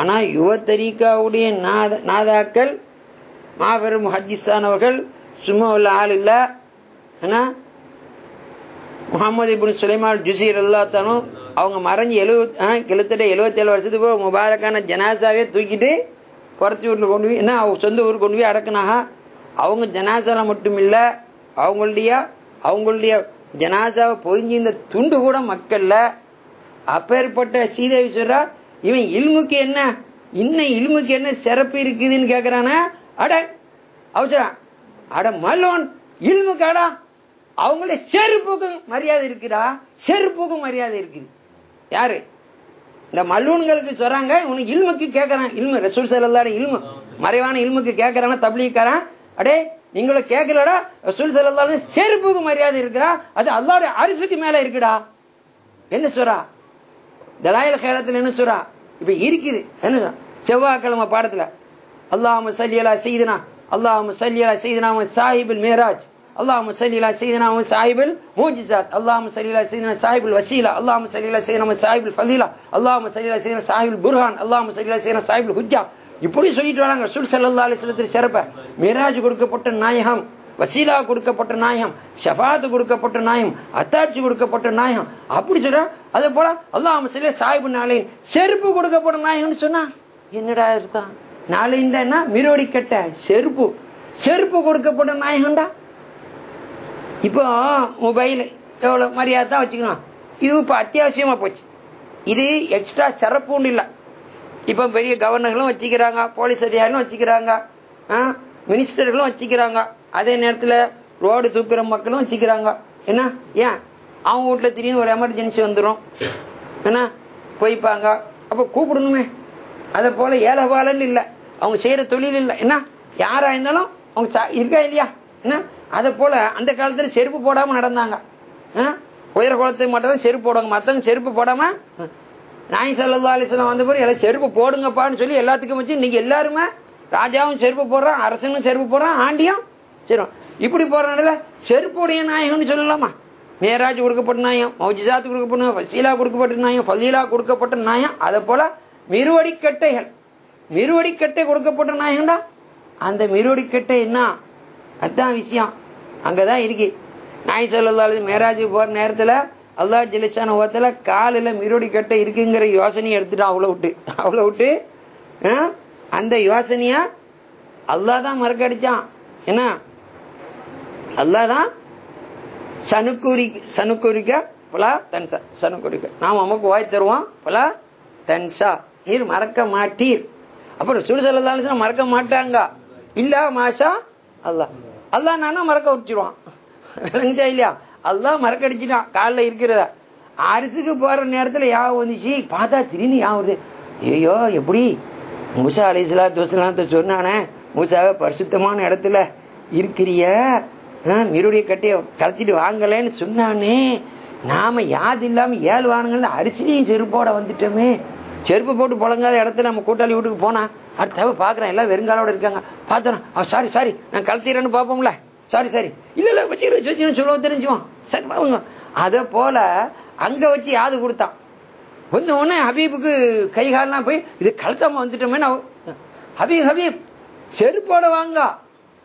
ஆனா யுவத்தரிகாவுடைய நாதாக்கள் மாபெரும் முஹத்திஸானவர்கள் சும்மா உள்ள ஆள் இல்ல. ஏன்னா முகமது இப்னு சுலைமான் ஜுஸி ரலியல்லாஹு அவங்க மறைஞ்சு கிட்டத்தட்ட 77 வருஷத்துக்கு போய் முபாரக்கான ஜனாசாவே தூக்கிட்டு புறத்து வீட்டில் கொண்டு போய் என்ன அவங்க சொந்த ஊருக்கு கொண்டு போய் அடக்குனாங்க. அவங்க ஜனாசால மட்டும் இல்ல, அவங்களுடைய ஜனாசாவை பொய்ஞ்சி இந்த துண்டு கூட மக்கள்ல அப்பேற்பட்ட சீதேவி சொல்றா, இவன் இல்முக்கு என்ன இல்முக்கு என்ன சிறப்பு இருக்குதுன்னு கேக்குறானா. அட அவசரம் அட மல்லோன் இல்முக்கு அடா அவங்களுடைய செருப்புக்கும் மரியாதை இருக்குடா, செருப்புக்கும் மரியாதை இருக்குது. யாரு இந்த மல்லூன்களுக்கு சொல்றாங்க, உனக்கு இல்முக்கு கேட்கறான். இல்மு ரசூல் ஸல்லல்லாஹு அலைஹி இல்மு மறைவான இல்முக்கு கேட்கறான தப்லீக்காரன். அடே நீங்களும் கேட்கலடா, ரசூல் ஸல்லல்லாஹு அலைஹி செருப்புக்கு மரியாதை இருக்குடா, அது அல்லாஹ்வுடைய அரிசுக்கு மேல இருக்குடா. என்ன சொல்றா தலாயில் ஹைரத்துல என்ன சொல்றா இப்ப இருக்குது. என்ன செவ்வாய்க்கிழமை பாடத்துல அல்லாஹும்ம ஸல்லி அலா சய்யிதினா அல்லாஹும்ம ஸல்லி அலா சய்யிதினா சாஹிபுல் மிராஜ் اللهم صل على سيدنا وصاحب المعجزات اللهم صل على سيدنا صاحب الوسيله اللهم صل على سيدنا صاحب الفضيله اللهم صل على سيدنا صاحب البرهان اللهم صل على سيدنا صاحب الحجه. இப்படி சொல்லிட்டு வராங்க. ரசூல் ஸல்லல்லாஹு அலைஹி வஸல்லம் சிறப்ப மிராஜ் கொடுக்கப்பட்ட நாயகம், வசீலா கொடுக்கப்பட்ட நாயகம், ஷஃபாத் கொடுக்கப்பட்ட நாயகம், அத்தாட்சி கொடுக்கப்பட்ட நாயகம் அப்படி சொல்ற. அதே போல அல்லாஹும்ம ஸல்லி சாஹிபு நாளைன் செருப்பு கொடுக்கப்பட்ட நாயகம்னு சொன்னா என்னடா அர்த்தம்? நாளைன் தான் மிரோடி கட்ட செருப்பு கொடுக்கப்பட்ட நாயகம்டா. இப்போ மொபைல் எவ்வளவு மரியாதை தான் வச்சுக்கணும், இது இப்ப அத்தியாவசியமா போச்சு. இது எக்ஸ்ட்ரா சிறப்பு ஒன்று இல்லை. இப்ப பெரிய கவர்னர்களும் வச்சுக்கிறாங்க, போலீஸ் அதிகாரிகளும் வச்சுக்கிறாங்க, மினிஸ்டர்களும் வச்சுக்கிறாங்க, அதே நேரத்தில் ரோடு தூக்குற மக்களும் வச்சுக்கிறாங்க. என்ன ஏன் அவங்க வீட்டுல திடீர்னு ஒரு எமர்ஜென்சி வந்துடும், என்ன போய்ப்பாங்க, அப்ப கூப்பிடணுமே. அதை போல ஏழைபாலன்னு இல்லை, அவங்க செய்யற தொழில் இல்லை. என்ன யாரா இருந்தாலும் அவங்க இருக்கா இல்லையா? என்ன அதை போல அந்த காலத்துல செருப்பு போடாம நடந்தாங்க. உயர குளத்துக்கு மட்டும் தான் செருப்பு போடுவாங்க, மத்தவங்க செருப்பு போடாம. நாய் ஸல்லல்லாஹு அலைஹி வஸல்லம் வந்த பிறகு எல்லாம் செருப்பு போடுங்கப்பான்னு சொல்லி எல்லாத்துக்கும் வச்சு இன்னைக்கு எல்லாருமே ராஜாவும் செருப்பு போடுறான், அரசனும் செருப்பு போடுறான், ஆண்டியும் சரி இப்படி போறதுனால செருப்புடைய நாயகம்னு சொல்லலாமா? மேராஜ் கொடுக்கப்பட்ட நாயம், மௌஜிசாத் கொடுக்கப்பட்ட நாயம், வசீலா கொடுக்கப்பட்ட நாயம், ஃபதீலா கொடுக்கப்பட்ட நாயம். அதை போல மிருவடிக்கட்டை கொடுக்கப்பட்ட நாயகம்டா. அந்த மிருவடிக்கட்டை என்ன அதான் விஷயம் அங்கதான் இருக்கு. நாய் ஸல்லல்லாஹு அலைஹி மேராஜுக்கு போற நேரத்துல அல்லாஹ் ஜல்லஷானஹு வ தஆலா காலில மிருவடி கட்டை இருக்குங்கிற யோசனையை எடுத்துட்டான். அவ்வளவு விட்டு அந்த யோசனையா அல்லாஹ் தான் மறக்கடிச்சான். என்ன அல்லாஹ் தான் சனுக்குரிக்க பலா தன்சா சனுக்குரிக்க நாம் நமக்கு வாய் தருவோம் பலா தன்சா நீர் மறக்க மாட்டீர். அப்புறம் சுடுசல்லாம் மறக்க மாட்டாங்க. இல்ல மாஷா அல்லா அல்லா நானா மறக்க வச்சிருவான். விளங்குச்சா இல்லையா? அல்லா மறக்க அடிச்சுட்டான். காலில் இருக்கிறத அரிசுக்கு போற நேரத்துல யாவும் வந்துச்சு பார்த்தா திடீர்னு யாவுது. ஐயோ எப்படி மூசா அலைஹிஸ்ஸலாத்து சொன்னானே, மூசாவை பரிசுத்தமான இடத்துல இருக்கிறிய மிருடைய கட்டைய கலைச்சிட்டு வாங்கலன்னு சொன்னானே, நாம யாது இல்லாம 7 வாரங்கள் அரிசிலையும் செருப்போட வந்துட்டோமே. செருப்பு போட்டு புழங்காத இடத்துல நம்ம கூட்டாளி வீட்டுக்கு போனா அடுத்த பாக்குறேன் எல்லாம் வெறுங்காலோட இருக்காங்க. பார்த்தோம் சாரி சாரி நான் கலத்திறேன்னு பாப்போம்ல, சாரி சாரி இல்ல வச்சு சொல்ல தெரிஞ்சுவான். சரி பாருங்க. அத போல அங்க வச்சு யாது கொடுத்தான். வந்த உடனே ஹபீபுக்கு கை காலெல்லாம் போய் இது கழுத்தாம வந்துட்டோமே. ஹபீப் செருப்போட வாங்க,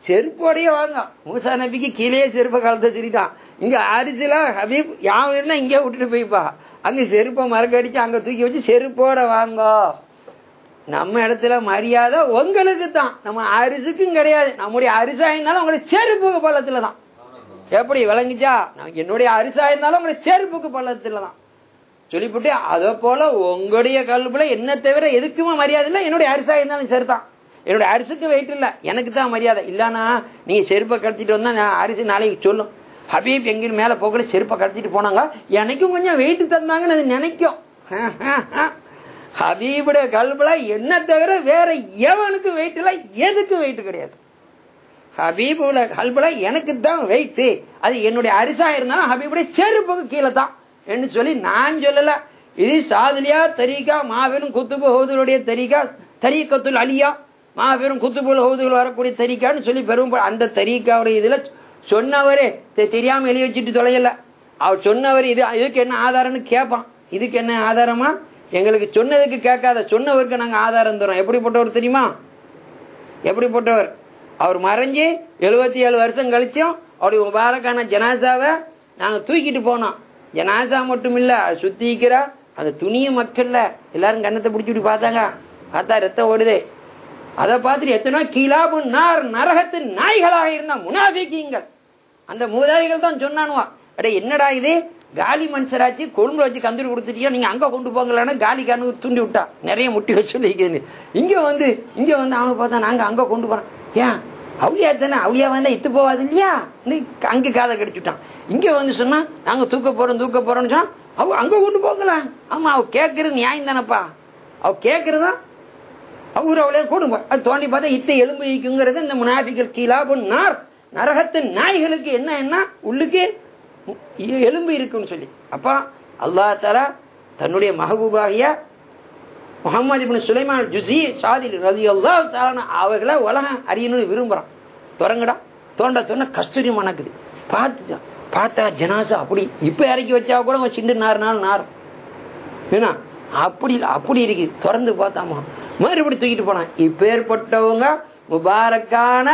செருப்போடையே வாங்க. மூசா நபிக்கு கீழே செருப்பை கழுத்த சொல்லிட்டான். இங்க அரிசில ஹபீப் யாருன்னா இங்கே விட்டுட்டு போய்ப்பா, அங்க செருப்பை மறக்க அடிச்சு அங்க தூக்கி வச்சு செருப்போட வாங்க. நம்ம இடத்துல மரியாதை உங்களுக்கு தான், நம்ம அரிசுக்கும் கிடையாது. நம்முடைய அரிசா இருந்தாலும் உங்களுடைய செருப்புக்கு பள்ளத்துல தான். எப்படி விளங்குச்சா? என்னுடைய அரிசா இருந்தாலும் உங்களுடைய செருப்புக்கு பள்ளத்துல தான் சொல்லிவிட்டு, அதை போல உங்களுடைய கல்வில என்ன தவிர எதுக்குமே மரியாதை இல்லை. என்னுடைய அரிசா இருந்தாலும் சரிதான். என்னுடைய அரிசுக்கு வெயிட் இல்ல, எனக்கு தான் மரியாதை. இல்லன்னா நீங்க செருப்பை கழிச்சிட்டு வந்தா நான் அரிசி நாளைக்கு சொல்லும், ஹபீப் எங்க மேல போகல செருப்பை கழிச்சிட்டு போனாங்க, எனக்கும் கொஞ்சம் வெயிட் தந்தாங்கன்னு அது நினைக்கும். ஹபீபுடைய கல்வில என்ன தவிர வேற எவனுக்கு வெயிட் இல்ல, எதுக்கு வெயிட் கிடையாது. ஹபீபுடைய கல்வில எனக்கு தான் வெயிட். அது என்னுடைய அரிசா இருந்தாலும் ஹபீபுடைய செருப்புக்கு கீழே தான் என்று சொல்லி நான் சொல்லல. இது சாதுலியா தரீகா மாபெரும் குத்துபு ஹவுதுடைய தரீகா, தரீகத்துல் அலியா மாபெரும் குத்துபுல் ஹவுதுகள் வரக்கூடிய தரீகான்னு சொல்லி பெரும் அந்த தரீகாவுடைய இதுல சொன்னவரே தெரியாம எழுதி வச்சுட்டு தொலையல. அவர் சொன்னவர் இதுக்கு என்ன ஆதாரம்னு கேட்பான். இதுக்கு என்ன ஆதாரமா? எங்களுக்கு சொன்னதுக்கு கேட்காத சொன்னவருக்கு நாங்க ஆதாரம் தரோம். எப்படிப்பட்டவர் தெரியுமா? எப்படிப்பட்டவர்? அவர் மறைஞ்சு 77 வருஷம் கழிச்சும் அவருடைய முபாரக்கான ஜனாசாவை நாங்க தூக்கிட்டு போனோம். ஜனாசா மட்டும் இல்ல, சுத்திக்கிற அந்த துணிய மக்கள்ல எல்லாரும் கண்ணத்தை பிடிச்சிட்டு பார்த்தாங்க. பார்த்தா ரத்தம் ஓடுது. அதை பார்த்துட்டு எத்தனை கிலாபு நார் நரகத்தின் நாய்களாக இருந்த முனாஃபிகீங்கள் அந்த மூதாவிகள் தான் சொன்னானுவா, அடே என்னடா இது காலி மனுஷராச்சு கொழும்புல வச்சு கந்தூரி கொடுத்துட்டியா, நீங்க அங்க கொண்டு போங்களான்னு காலி கண்ணு தூண்டி விட்டா. நிறைய முட்டி வச்சு இங்க வந்து அவனை பார்த்தா நாங்க அங்க கொண்டு போறோம். ஏன் அவுளியா தானே, அவுளியா வந்தா இத்து போவாது இல்லையா, அங்க காதை கடிச்சுட்டான். இங்க வந்து சொன்னா நாங்க தூக்க போறோம்னு சொன்னா அவ அங்க கொண்டு போகலாம். ஆமா அவ கேட்கறது நியாயம் தானப்பா, அவ கேட்கறதா அவரு அவளையே கூடுங்க. அது தோண்டி பார்த்தா இத்த எலும்பு ஈக்குங்கிறது இந்த முனாஃபிகள் கீழாபு நார் நரகத்தின் நாய்களுக்கு என்ன உள்ளுக்கு எலும்பு இருக்குன்னு சொல்லி. அப்ப அல்லாஹ் தஆலா தன்னுடைய மஹபூபாகிய முஹம்மது இப்னு சுலைமான் ஜுஸி சாதில் ரலியல்லாஹு தஆலா அவர்களை உலகம் அறியணும்னு விரும்புறான். தொடங்கடா தோண்ட கஸ்தூரி மணக்குது. பார்த்தா ஜனாசா அப்படி இப்ப இறக்கி வச்சா கூட சிண்டு நார் ஏன்னா அப்படி இருக்கு. திறந்து பார்த்தாமா மறுபடி தூக்கிட்டு போனான். இப்ப ஏற்பட்டவங்க முபாரக்கான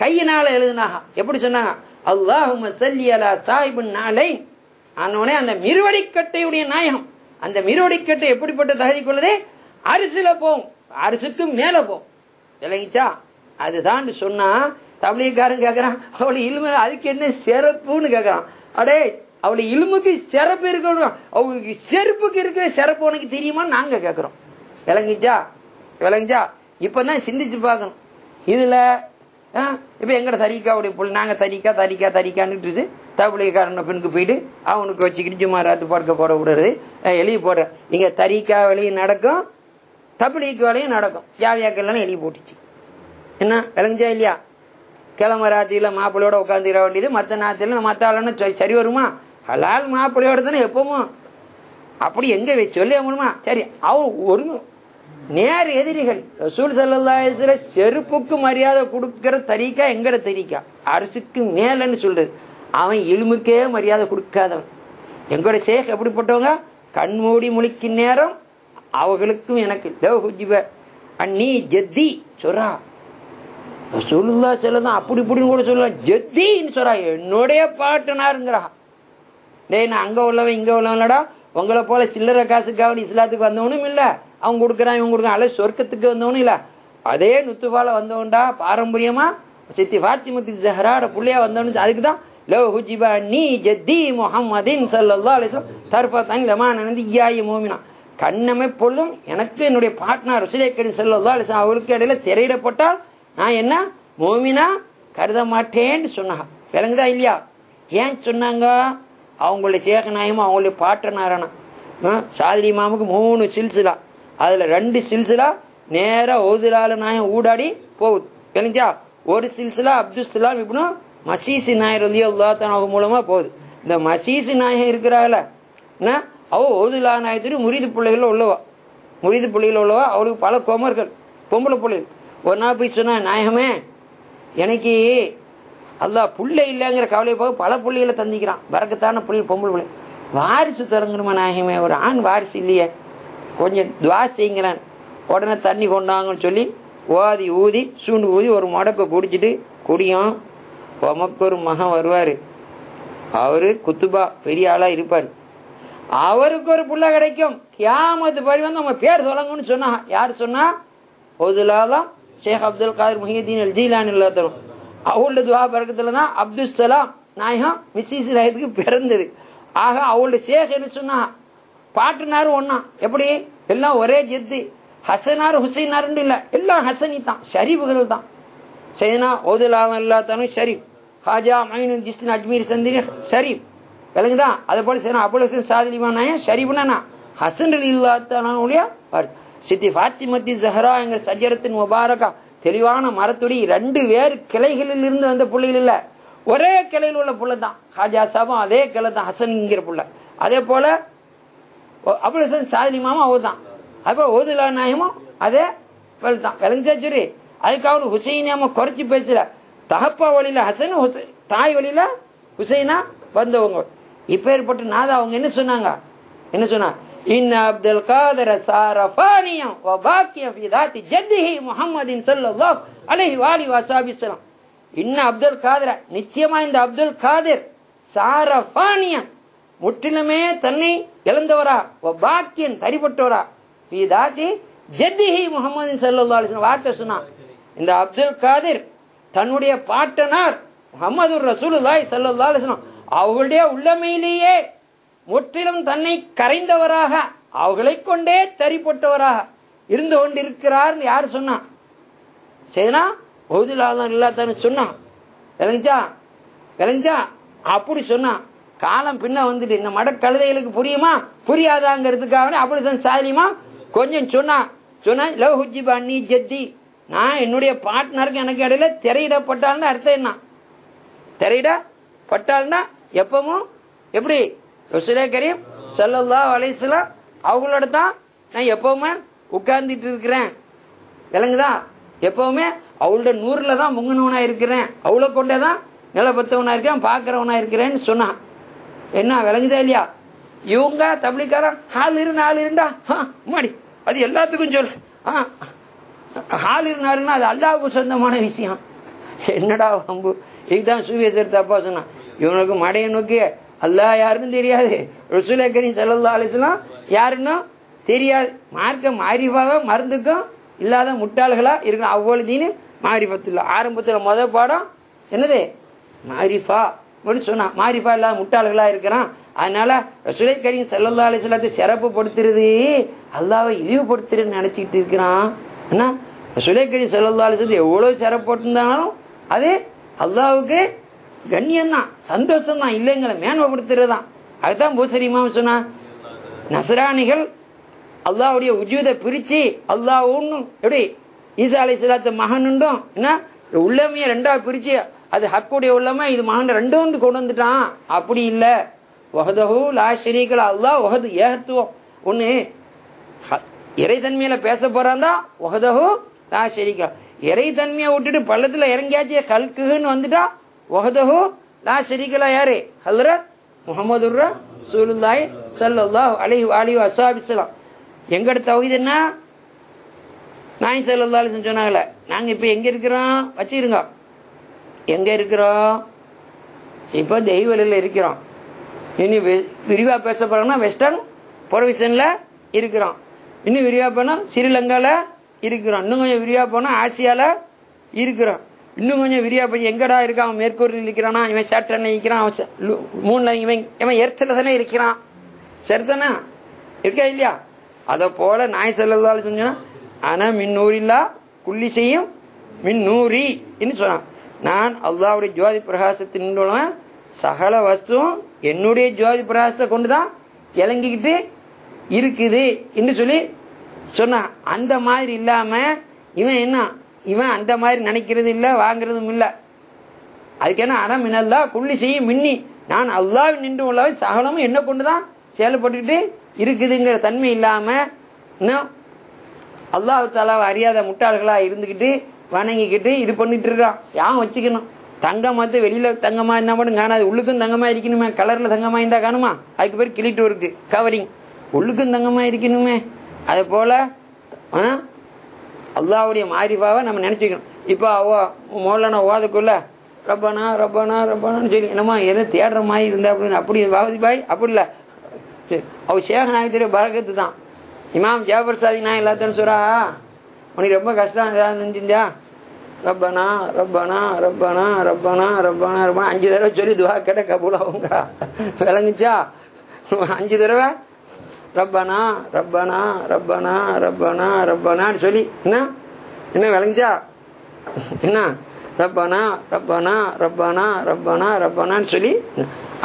கையினால எழுதுனாங்க. எப்படி சொன்னாங்க? அல்லாஹும்ம ஸல்லி அலா சாஹிபின் நாலைன். ஆனோனே அந்த மிருவடிக்கட்டையுடைய நாயகம். அந்த மிருவடிக்கட்டை எப்படிப்பட்ட தகுதி கொள்ளதே? அரிசில போம், அரிசுக்கு மேல போம். விளங்கிச்சா? அதுதான் சொன்னா தபிலீகாரன் கேக்குறான், அவளுடைய இலுமு அதுக்கு என்ன சிறப்புன்னு கேக்குறான். அடே அவளுடைய இலுமுக்கு சிறப்பு இருக்கணும், அவங்களுக்கு செருப்புக்கு இருக்கிற சிறப்பு உனக்கு தெரியுமா நாங்க கேக்குறோம். விளங்கிச்சா? இப்பதான் சிந்திச்சு பார்க்கணும். இதுல இப்ப எங்கட தரிக்காவுடைய புல் நாங்க தரிக்கான்னு தபிலீகாரன் பெண்ணுக்கு போயிட்டு அவனுக்கு வச்சுக்கிட்டு சும்மா ராத்து படுக்க போட விடுறது, எழுதி போடுற. இங்க தரிக்கா வேலையும் நடக்கும், தபிலீக் வேலையும் நடக்கும். ஜாவியாக்கெல்லாம் எழுதி போட்டுச்சு. என்ன விளங்குச்சா இல்லையா? கிழமை ராத்திரியில மாப்பிள்ளையோட உட்காந்துக்கிற வேண்டியது, மற்ற நாத்தில மற்ற ஆளுன்னு சரி வருமா? ஹலால் மாப்பிள்ளையோட தானே எப்பவும். அப்படி எங்க சொல்ல முடியுமா? சரி அவன் ஒரு நேர் எதிரிகள். ரசூல் ஸல்லல்லாஹு அலைஹி வஸல்லம் செருப்புக்கு மரியாதை கொடுக்கிற தரீக்கா எங்கட தரீக்கா அரிசுக்கு மேலன்னு சொல்றது. அவன் இலுமுக்கே மரியாதை கொடுக்காதவன். எங்களோட ஷேக் எப்படிப்பட்டவங்க? கண்மூடி முழிக்கும் நேரம் அவர்களுக்கும் எனக்கு அண்ணி ஜத்தி சொல்றா. ரசூலுல்லாஹி ஸல்லல்லாஹு அலைஹி வஸல்லம் அப்படி இப்படின்னு கூட சொல்லலாம், ஜத்தின்னு சொல்றா, என்னுடைய பாட்டனாருங்கிறா. டேய் நான் அங்க உள்ளவன் இங்க உள்ளவன்லடா, உங்களை போல சில்லறை காசுக்காக இஸ்லாத்துக்கு வந்தவனும் இல்ல, அவன் கொடுக்குறான் இவன் கொடுக்குறான், அல்ல சொர்க்கத்துக்கு வந்தவனும் இல்ல, அதே நுத்துபால வந்தவன்டா பாரம்பரியமா சித்தி ஃபாத்திமத்து ஸஹ்ராட புள்ளையா வந்தவனு. அதுக்குதான் லவ் ஹுஜிபா நீ ஜத்தி முஹம்மதின் ஸல்லல்லாஹு அலைஹி வஸல்லம் தர்ஃபதன் லமானந்தி யாயி மூமினா. கண்ணமே பொழுதும் எனக்கு என்னுடைய பார்ட்னர் ரசூலே கரீம் ஸல்லல்லாஹு அலைஹி வஸல்லம் அவருக்கு இடையில திரையிடப்பட்டால் நான் என்ன மூமினா கருத மாட்டேன்னு சொன்னாங்க. விளங்குதா இல்லையா? ஏன் சொன்னாங்க? அவங்களுடைய சேக நாயமும் அவங்களுடைய பாட்டனாரான சாதிரி இமாமுக்கு 3 சில்சிலா, அதுல 2 சில்சிலா நேரா ஓதுலால நாயம் ஊடாடி போகுது. விளங்குச்சா? ஒரு சில்சிலா அப்துல் சலாம் இப்னு மசீசி நாயர் ரலியல்லாஹு தஆலா மூலமா போகுது. இந்த மசீசி நாயகம் இருக்கிறாங்கள அவ ஓதுலா நாயத்துடைய முரீது பிள்ளைகள் உள்ளவா, முரீது பிள்ளைகள் உள்ளவா. அவளுக்கு பல கோமர்கள் பொம்பளை பிள்ளைகள். ஒரு நாள் போய் சொன்னா, நாயகமே எனக்கு அல்லாஹ் புள்ளை இல்லைங்கிற கவலையை போக பல புள்ளைகளை தந்திக்கிறான், பறக்கத்தான புள்ளை பொம்பளை பிள்ளை, வாரிசு தொடங்கணுமா நாயகமே, ஒரு ஆண் வாரிசு இல்லையே, கொஞ்சம் துவா செய்யுங்கிறான். உடனே தண்ணி கொண்டாங்கன்னு சொல்லி ஓதி ஊதி சூண்டு ஊதி ஒரு முடக்க குடிச்சிட்டு குடியும். உமக்கு ஒரு மகன் வருவாரு, அவரு குத்துபா பெரிய ஆளா இருப்பாரு, அவருக்கு ஒரு புள்ள கிடைக்கும், கியாமத்து பரி வந்து அவங்க பேர் சொல்லுங்கன்னு சொன்னா. யாரு சொன்னா? ஓதுலாதான் ஷேக் அப்துல் காதிர் முஹியுத்தீன் அல் ஜீலானி தரும். அவளுடைய துவா பறக்கத்துல தான் அப்துல் சலாம் நாயகம் மிஸ்ஸிஸ் ராயத்துக்கு பிறந்தது. ஆக அவளுடைய ஷேக் என்ன சொன்னா, பாட்டுனாரு ஒன்னா, எப்படி எல்லாம் ஒரே ஜெத்து, ஹசனார் ஹுசைனார் இல்ல, எல்லாம் ஹசனி தான், ஷரீஃபுகள் தான். சைனா ஓதுலாதான் எல்லாத்தானும் ஷரீப், ஹாஜா மைனுல் ஜிஸ்தின் அஜ்மீர் சந்திரி ஷரீப். விளங்குதான்? அதே போல சேனா அபுல் ஹசன் சாதிலிமா நாயன் ஷரீஃப்னா ஹசன் ரலியல்லாஹு பாரு. சித்தி ஃபாத்திமத்தி ஜஹரா என்கிற சஜரத்தின் முபாரகா தெளிவான மரத்துடைய 2 வேறு கிளைகளில் இருந்து வந்த புள்ளைகள் இல்ல, ஒரே கிளையில் உள்ள புள்ள தான். ஹாஜா சாபம் அதே கிளை தான், ஹசன்ங்கிற புள்ள. அதே போல அபுல் ஹசன் சாதிலிமாவும் அவர் தான். அப்ப ஓதுலா நாயமும் அதே தான். விளங்குச்சா? சரி, அதுக்காக ஹுசைனாம குறைச்சி பேசல. தகப்பா வழியில ஹசன், தாய் வழியில ஹுசைனா வந்தவங்க. இப்ப ஏற்பட்ட நாதா அவங்க என்ன சொன்னாங்க? என்ன சொன்னா? இன்ன அப்துல் காதர் சாரஃபானியம் வ பாக்கிய ஃபி தாத்தி ஜத்திஹி முஹம்மதின் ஸல்லல்லாஹு அலைஹி வஆலிஹி வஸல்லம். இன்ன அப்துல் காதர், நிச்சயமா இந்த அப்துல் காதிர் சாரஃபானியம் முற்றிலுமே தன்னை இழந்தவரா, வ பாக்கியன் தரிப்பட்டவரா, ஃபி தாத்தி ஜத்திஹி முஹம்மதின் ஸல்லல்லாஹு அலைஹி வஸல்லம் வார்த்தை சொன்னா. இந்த அப்துல் காதிர் தன்னுடைய பாட்டனார் முஹம்மது ரசூலுல்லாஹி ஸல்லல்லாஹு அலைஹி வஸல்லம் அவர்களுடைய உள்ளமையிலேயே முற்றிலும் தன்னை கரைந்தவராக, அவர்களை கொண்டே தரிப்பட்டவராக இருந்து கொண்டிருக்கிறார். யாரு சொன்னா? சரினா ஓதுலாதான் இல்லாதான்னு சொன்னா. விளங்குச்சா? விளங்குச்சா? அப்படி சொன்னா. காலம் பின்ன வந்துட்டு இந்த மட கழுதைகளுக்கு புரியுமா புரியாதாங்கிறதுக்காக அப்படி சாதிலிமா கொஞ்சம் சொன்னா. சொன்னா லவ் ஹுஜிபா நீ ஜத்தி, நான் என்னுடைய பார்ட்னருக்கு எனக்கு இடையில திரையிடப்பட்டால்னு அர்த்தம் என்ன? திரையிடப்பட்டால்னா எப்பவும் எப்படி ரசூலே கரீம் ஸல்லல்லாஹு அலைஹி வஸல்லம் அவங்களோட தான் நான் எப்பவுமே உட்கார்ந்துட்டு இருக்கிறேன். விளங்குதா? எப்பவுமே அவளோட நூறுல தான் முங்கினவனா இருக்கிறேன், அவளை கொண்டேதான் நிலப்பத்தவனா இருக்கிறேன், பாக்குறவனா இருக்கிறேன்னு சொன்னா. என்ன விளங்குதா இல்லையா? இவங்க தப்லீக்காரன் ஹால் இரு நாலு இருண்டா மாடி, அது எல்லாத்துக்கும் சொல்லு. ஹால் இரு நாலுன்னா அது அல்லாஹ்வுக்கு சொந்தமான விஷயம். என்னடா வம்பு? இதுதான் சூஃபியர் தப்பா சொன்னா. இவனுக்கு மடைய நோக்கி அல்லாஹ் யாருன்னு தெரியாது, ரசூலே கரீம் ஸல்லல்லாஹு அலைஹி வஸல்லம் யாருன்னு தெரியாது. மார்க்க மாரிஃபாவா மருந்துக்கும் இல்லாத முட்டாள்களா இருக்கணும். அவ்வளவு மாரிஃபத்துல்ல ஆரம்பத்துல முதல் பாடம் என்னது? மாரிஃபா சொன்னா. மாரிஃபா இல்லாத முட்டாள்களா இருக்கிறான். அதனால ரசூலே கரீம் ஸல்லல்லாஹு அலைஹி வஸல்லத்தை சிறப்பு படுத்துறது அல்லாஹ்வை இழிவுபடுத்துறதுன்னு நினைச்சிட்டு இருக்கிறான். என்ன ரசூலே கரீம் ஸல்லல்லாஹு அலைஹி வஸல்லம் எவ்வளவு சிறப்பு போட்டிருந்தாலும் அது அல்லாஹ்வுக்கு கண்ணியம் தான், சந்தோஷம் தான், இல்லைங்களை மேன்மைப்படுத்துறதுதான். அதுதான் பூசரி இமாம் சொன்னா, நஸ்ரானிகள் அல்லாஹ்வுடைய உஜூதை பிரிச்சு அல்லாஹ் ஒன்னும் எப்படி ஈசா அலைஹிஸ்ஸலாத்து மகன் உண்டும் என்ன உள்ளமைய 2ஆ பிரிச்சு அது ஹக்குடைய உள்ளமை, இது மகன் 2 கொண்டு வந்துட்டான். அப்படி இல்ல. வஹதஹு லா ஷரீக லஹு, அல்லாஹ் வஹது ஏகத்துவம் ஒண்ணு. இறைத்தன்மையில பேச போறான் தான் வஹதஹு லா ஷரீக லஹு. இறைத்தன்மையை விட்டுட்டு பள்ளத்துல இறங்கியாச்சு ஹல்குன்னு வந்துட்டா வஹதஹு லா ஷரீக லஹு யாரு? ஹஜ்ரத் முஹம்மதுர் ரசூலுல்லாஹி ஸல்லல்லாஹு அலைஹி வஆலிஹி வஸல்லம். எங்கட தௌஹீத் என்ன? நாயகம் ஸல்லல்லாஹு அலைஹி வஸல்லம் சொன்னாங்கல, நாங்க இப்ப எங்க இருக்கிறோம் வச்சிருங்க. எங்க இருக்கிறோம்? இப்ப தெய்வலில் இருக்கிறோம். இனி விரிவா பேச போறோம்னா வெஸ்டர்ன் ப்ரொவின்ஸ்ல இருக்கிறோம். இன்னும் விரிவா போனா ஸ்ரீலங்கால இருக்கிறோம். இன்னும் கொஞ்சம் விரிவா போனா ஆசியால இருக்கிறோம். இன்னும் கொஞ்சம் விரியா போய் எங்கடா இருக்கான், அவன் மேற்கூரில் இருக்கிறானா, இவன் சேட்டனை இருக்கிறான், அவன் மூணுல இவன் எர்த்துல தானே இருக்கிறான், சரிதானே இருக்கா இல்லையா? அத போல நாய் ஸல்லல்லாஹு சொன்னா ஆனா மின் நூரில்லா குல்லி செய்யும் மின் நூரி என்று சொன்னான். நான் அல்லாஹ்வுடைய ஜோதி பிரகாசத்தின் சகல வஸ்துவும் என்னுடைய ஜோதி பிரகாசத்தை கொண்டுதான் இறங்கிக்கிட்டு இருக்குது என்று சொல்லி சொன்னான். அந்த மாதிரி இல்லாம இவன் அந்த மாதிரி நினைக்கிறது இல்ல, வாங்குறதும் இல்ல. அதுக்கு என்ன அறம் மினல்லா குள்ளி செய்யும் மின்னி, நான் அல்லாஹ் நின்று உள்ளவை சகலமும் என்ன கொண்டுதான் செயல்பட்டுக்கிட்டு இருக்குதுங்கிற தன்மை இல்லாம இன்னும் அல்லாஹ் தஆலாவை அறியாத முட்டாள்களா இருந்துகிட்டு வணங்கிக்கிட்டு இது பண்ணிட்டு இருக்கான். யான் வச்சுக்கணும், தங்கம் வந்து வெளியில தங்கமா என்ன மட்டும் காணாது, உள்ளுக்கும் தங்கமா இருக்கணுமே. கலர்ல தங்கமா இருந்தா காணுமா? அதுக்கு பேர் கிளிட்டு இருக்கு கவரிங். உள்ளுக்கும் தங்கமா இருக்கணுமே. அதே போல அல்லாஹ்வுடைய மாரிஃபாவை நம்ம நினைச்சுக்கணும். இப்ப மௌலானா ஓதக்குள்ள ரப்பனா ரப்பனா ரப்பனான்னு சொல்லி என்னமா எதை தேடுற மாதிரி இருந்தா அப்படின்னு அப்படி வாவதி பாய் அப்படி இல்ல, அவ ஷேக் நாயகத்துடைய பரக்கத்து தான். இமாம் ஜாபர் சாதி நான் எல்லாத்தையும் சொல்றா, உனக்கு ரொம்ப கஷ்டம் ஏதாவது நினைச்சிருந்தா ரப்பனா ரப்பனா ரப்பனா ரப்பனா ரப்பனா ரப்பனா 5 தடவை சொல்லி துவா கேட்ட கபூலாவுங்கிறா. விளங்குச்சா? 5 தடவை ரப்பனா ரப்பனா ரப்பனா ரப்பனா ரப்பனான்னு சொல்லி என்ன விளங்குச்சா? என்ன ரப்பனா ரப்பனா ரப்பனா ரப்பனா ரப்பனான்னு சொல்லி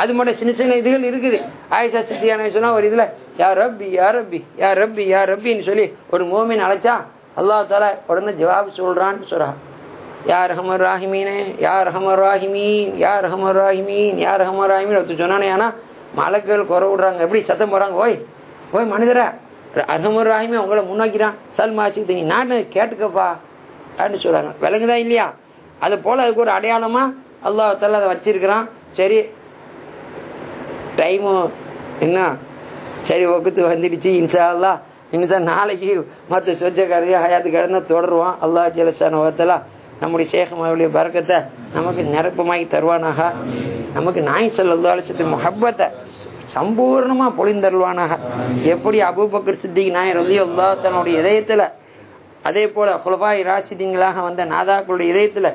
அது மட்டும் சின்ன சின்ன இதுகள் இருக்குது. ஆயிஷா சித்தியான சொன்னா ஒரு இதுல யா ரப்பி யா ரப்பி யா ரப்பி யா ரப்பின்னு சொல்லி ஒரு மோமின் அழைச்சா அல்லாஹ் தஆலா உடனே ஜவாப் சொல்றான்னு சொல்றா. யா ரஹ்மர் ராஹிமீனே யா ரஹ்மர் ராஹிமீன் யா ரஹ்மர் ராஹிமீன் யா ரஹ்மர் ராஹிமீன் ஒருத்தர் சொன்னானே. ஆனா மலக்குகள் குறை விடுறாங்க, எப்படி சத்தம் போறாங்க, ஓய் ஓய் மனிதரா ரஹ்மர் ராஹிமே உங்களை முன்னாக்கிறான் சல்மாசி நீ நாட்டு கேட்டுக்கப்பா அப்படின்னு சொல்றாங்க. விளங்குதா இல்லையா? அது போல அதுக்கு ஒரு அடையாளமா அல்லாஹ் தஆலா அதை வச்சிருக்கிறான். சரி டைமு என்ன சரி வகுத்து வந்துடுச்சு. இன்ஷா அல்லாஹ் இன்னும் நாளைக்கு மற்ற சொச்சக்காரதையா ஹயாத்து கடந்த தொடருவான். அல்லாஹ் ஜல்லஷானஹு வ தஆலா நம்முடைய ஷேഖ்மாவுடைய பரக்கத்தை நமக்கு நிரப்பமாக்கி தருவானாக. நமக்கு நாய் ஸல்லல்லாஹு அலைஹி வஸல்லம் முஹப்பத்தை சம்பூர்ணமா பொழிந்தருவானாக. எப்படி அபூபக்கர் சித்திக் நாயர் ரலியல்லாஹு தன்னுடைய இதயத்துல, அதே போல குலஃபாய் ராஷிதீன்களாக வந்த நாதாக்களுடைய இதயத்துல,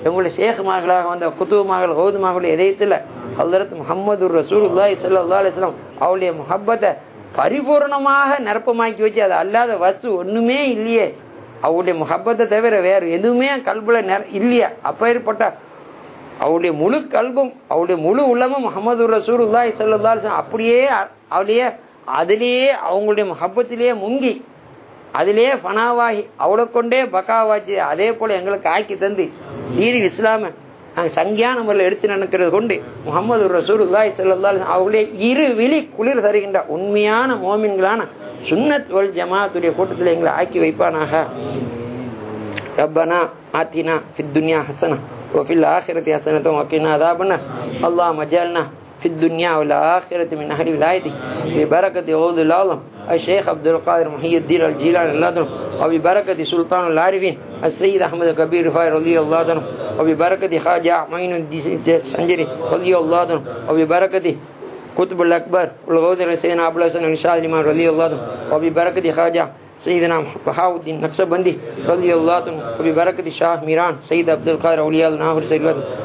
எங்களுடைய ஷேഖ்மார்களாக வந்த குதுமார்கள் ஓதுமார்களுடைய இதயத்துல ஹஜ்ரத் முஹம்மது ரசூலுல்லாஹி ஸல்லல்லாஹு அலைஹி வஸல்லம் அவருடைய முஹப்பத்தை பரிபூர்ணமாக நிரப்பமாக்கி வச்சு அது அல்லாத வஸ்து ஒண்ணுமே இல்லையே, அவருடைய முஹப்பத்தை தவிர வேற எதுவுமே கல்புல இல்லையா. அப்பேற்பட்ட அவருடைய முழு கல்பும் அவருடைய முழு உள்ளமும் முஹம்மது ரசூலுல்லாஹி ஸல்லல்லாஹு அலைஹி வஸல்லம் அப்படியே அவருடைய அதிலேயே அவங்களுடைய முஹப்பத்திலேயே முங்கி அதிலே ஃபனாவாகி அவளை கொண்டே பக்காவாச்சு. அதே போல எங்களுக்கு ஆக்கி தந்து தீனில் இஸ்லாம நாங்கள் சங்கியான முறையில் எடுத்து நடக்கிறது கொண்டு முஹம்மது ரசூலுல்லாஹி ஸல்லல்லாஹு அலைஹி வஸல்லம் அவருடைய இரு விழி குளிர் தருகின்ற உண்மையான மோமின்களான சுன்னத் வல் ஜமாஅத்துடைய கூட்டத்தில் எங்களை ஆக்கி வைப்பானாக. ரப்பனா ஆத்தினா ஃபித் துன்யா ஹஸனா வ ஃபில் ஆখিরাতি ஹஸனத்தன் வ கினா அஸாபன்னார். அல்லாஹும்ம ஜஅல்னா ஃபித் துன்யா வல் ஆখিরাতি மின் அஹ்லி விலாயதி பி பரக்கத்தி கௌதுல் ஆலம் الشيخ عبد القادر محي الدين الجيلاني الله عنه وببركة سلطان العارفين السيد أحمد كبير رفاعي رضي الله عنه وببركة خواجة معين الدين السنجري رضي الله عنه وببركة قطب الأكبر والغوثر سيدنا أبو الحسن الشاذلي الإمام رضي الله عنه وببركة خواجة سيدنا بهاء الدين نقشبندي رضي الله عنه وببركة شاه ميران سيد عبد القادر أولياء الناهر سيد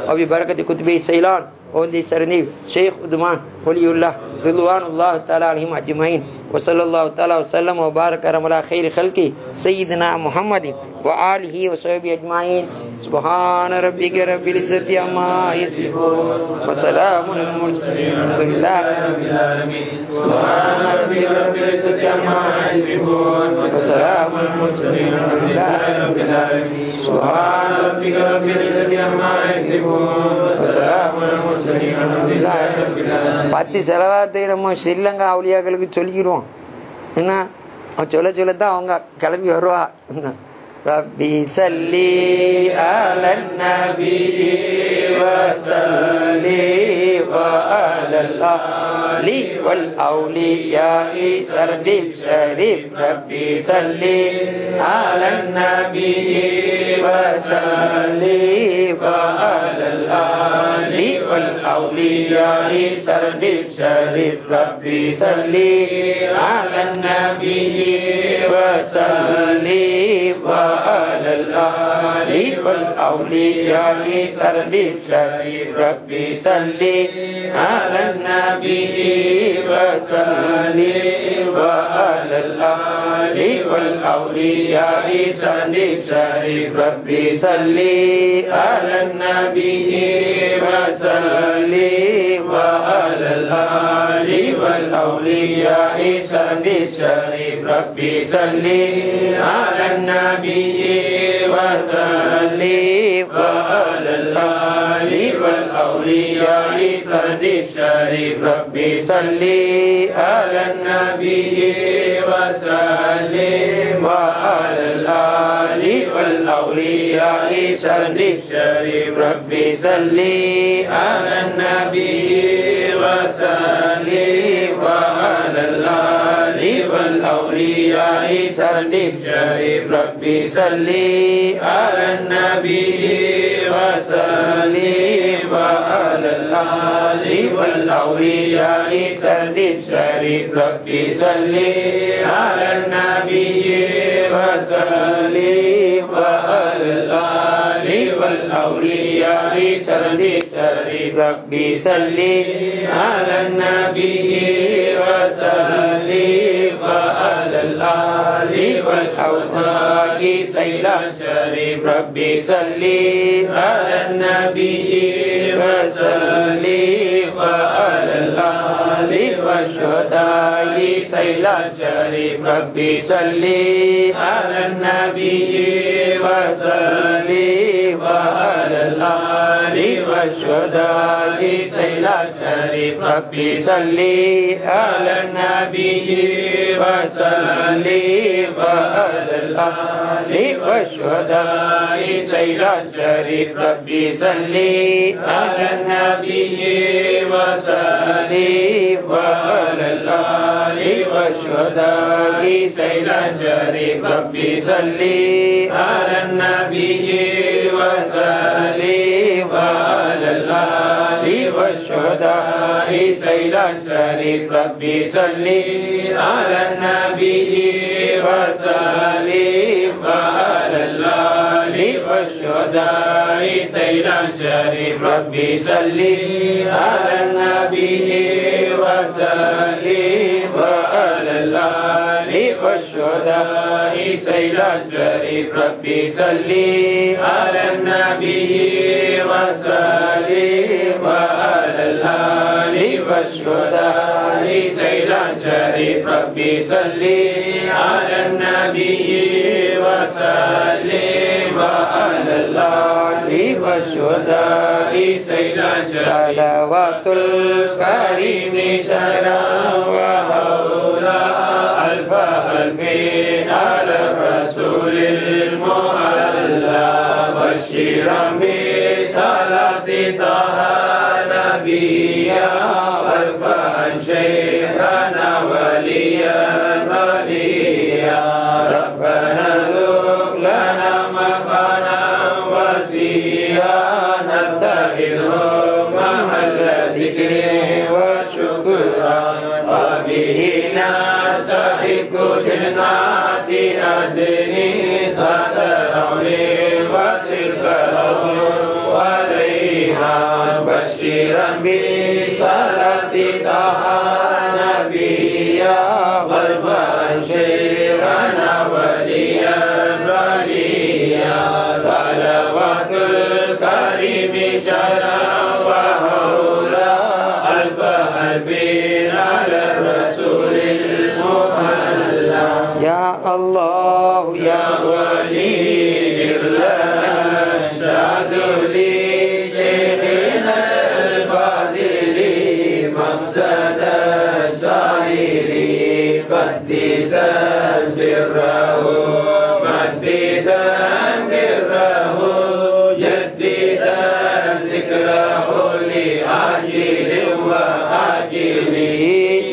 وببركة قطبي سيلان وندي سرنيب شيخ عثمان ولي الله رضوان الله تعالى عليهم أجمعين وصلى الله تعالى وسلم وبارك على خير خلقه سيدنا محمد وآله وصحبه أجمعين. سبحان ربك رب العزة عما يصفون وسلام على المرسلين والحمد لله رب العالمين. سبحان ربك رب العزة عما يصفون وسلام على المرسلين والحمد لله رب العالمين. سبحان ربك رب العزة عما يصفون وسلام على المرسلين والحمد لله رب العالمين. 10 செலவாத்தை நம்ம ஸ்ரீலங்கா அவுலியாக்களுக்கு சொல்லிக்கிறோம். என்ன சொல்ல சொல்லத்தான் அவங்க கிளம்பி வருவா. ரப்பி சல்லி அலன் நபி வஸல்லி வஅலல் ஆலி வல் அவுலியாஇ ஷரீப் ஷரீப். ரப்பி சல்லி அலன் நபி வஸல்லி வஅலல் ஆலி வல் அவுலியாஇ ஷரீப் ஷரீப். ரப்பி சல்லி அலன் நபி வஸல்லி وعلى وعلى الآل والأولياء سلم شريف ربي صلي على النبي وسلم وعلى الآل والأولياء سلم شريف ربي صلي على النبي وسلم وعلى الآل والأولياء سلم شريف ربي صلي على النبي وسلم وعلى الآل والأولياء سلم شريف ربي صلي على النبي وسلم وعلى الآل والأولياء سلم شريف ربي صلي على النبي وسلم وعلى الآل والأولياء سلم شريف ربي صلي على النبي وسلم وعلى الآل والأولياء سلم شريف ربي صلي على النبي وسلم وعلى الآل والأولياء سلم شريف ربي صلي على النبي وسلم وعلى الآل والأولياء سلم شريف ربي صلي على النبي وسلم وعلى الآل والشهداء سلم شريف ربي صلي على النبي وسلم وعلى الآل والشهداء سلم شريف ربي صلي على النبي وسلم وعلى الآل والشهداء سلم شريف ربي صلي على النبي وسلم وعلى الآل والشهداء سلم شريف ربي صلي على النبي وسلم وعلى الآل والشهداء سلم شريف ربي صلي على النبي وسلم وعلى الآل والشهداء سلم شريف ربي صلي على النبي وسلم وعلى الآل والشهداء سلم شريف ربي صلي على النبي وسلم وعلى الآل والشهداء سلم شريف ربي صلي على النبي وسلم وعلى الآل والشهداء سلم صلوات الكريم شرا وهولا ألف ألف على الرسول المعلى بشيرا بصلاة طه نبيا وارفعا شيخنا وليا وليا ربنا ذق لنا مكانا وسيا نتخذه محل ذكر وشكرا وبه نستحق جنات أدني تدروني وتلك وريحان بشيرا بصلاة طه نبيا وارفعا شيخنا وليا وليا صلوات الكريم شرا وهولا ألف ألف على الرسول المهلا يا الله يا ولي الله شهد لي شيخنا الباذل مفسد سائري قدسا سره مقدسا سره جدسا ذكره لآجل وآجل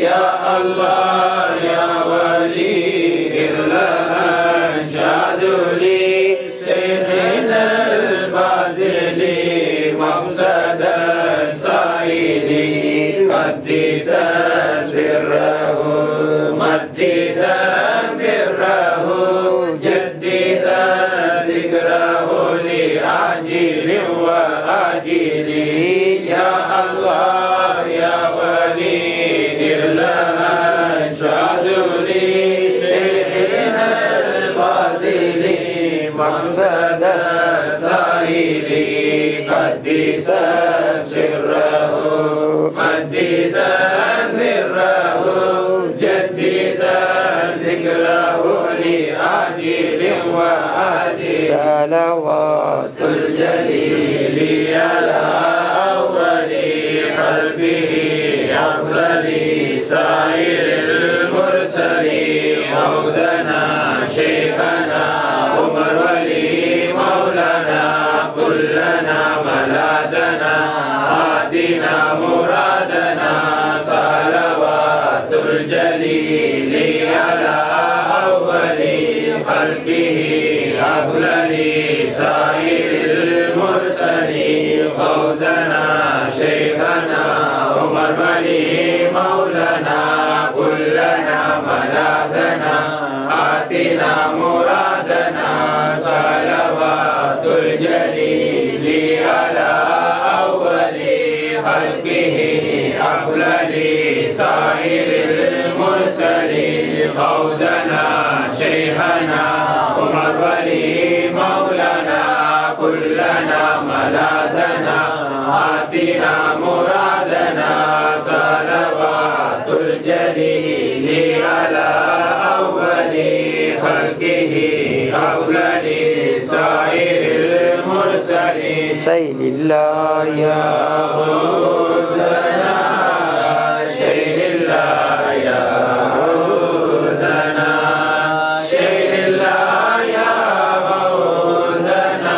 يا الله يا ولي الله شهد لي شيخنا الباذل مقصد سائلي قدسا سره مقدسا بره جدسا ذكره ذكره لآجل وآجل يا الله يا ولي لها أنشاد لشيخنا الفاضل مقصد السائل قدس سره مدس ذره جدس ذكره لآجل وآجل صلوات الجليل على أول قلبه أفضل سائر المرسلين مولانا شيخنا عمر ولي مولانا كلنا ملاذنا آتنا مرادنا صلوات الجليل على أول خلقه أفضل سائر المرسلين مولانا شيخنا عمر ولي مولانا كلنا ملاذنا آتنا مرادنا صلوات الجليل على أول خلقه أفضل سائر المرسلين مولانا شيخنا عمر ولي مولانا كلنا ملاذنا آتنا مرادنا صلوات الجليل على أول خلقه أفضل سائر المرسلين سيد الله يا مولانا سيد الله يا مولانا سيد الله يا مولانا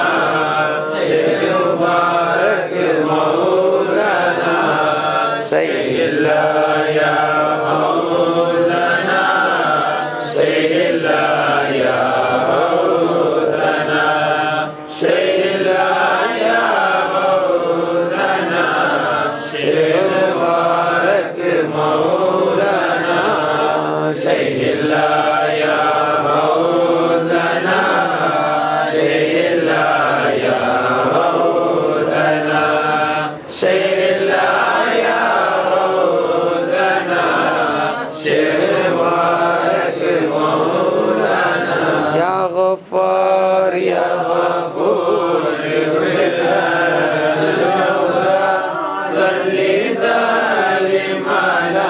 سيد مبارك مولانا سيد الله يا مولانا سيد الله يا مولانا سيد الله يا مولانا سيد مبارك مولانا سيد الله يا مولانا سيد الله يا مولانا سيد الله يا مولانا سيد مبارك مولانا يا غفار يا غفور صل سلم على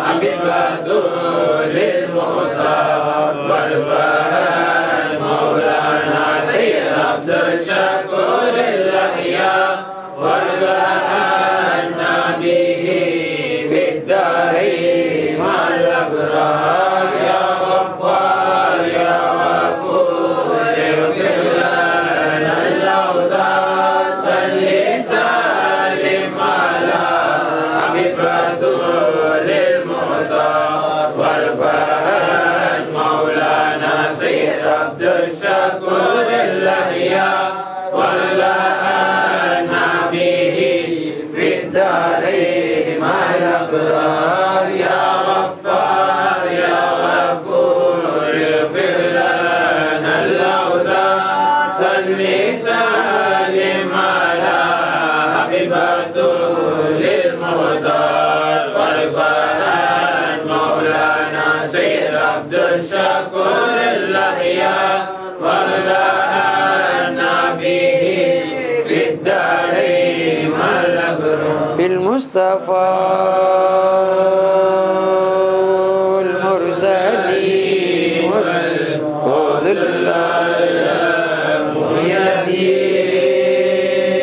حبيب بدول المختار والفهد مولانا سيد عبد الشكور الأحياء والغنى به في الدارين مع الأبرار يا غفار يا غفور اغفر لنا الأوزار صل سلم على حبيب بدول المختار والفهد مولانا سيد عبد الشكور الأحياء والغنى به في الدارين مع الأبرار يا غفار يا غفور اغفر لنا الأوزار صل سلم على حبيب بدول المختار والفهد مولانا سيد عبد الشكور الأحياء والغنى به في الدارين مع الأبرار بالمصطفى المرسلين والفضل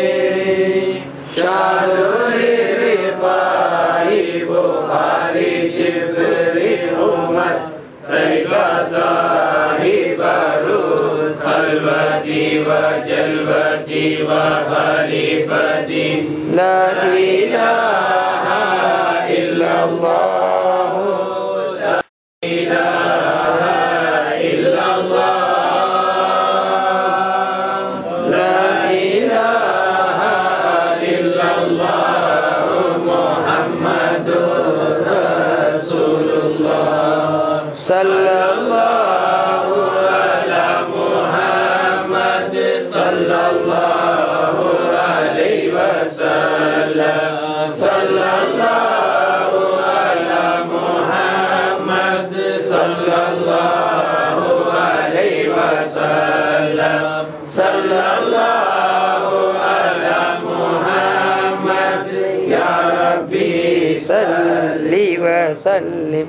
الميدين شعر لرفاعي بخاري جبري أمت كيف صاحب روس خلوتي وجلبتي وخليفتي لا إله إلا الله لا إله إلا الله لا إله إلا الله محمد رسول الله صلى الله على محمد sallallahu alaihi wasallam. Sallallahu ala Muhammad sallallahu alaihi wasallam. Sallallahu ala Muhammad ya Rabbi salli wa sallim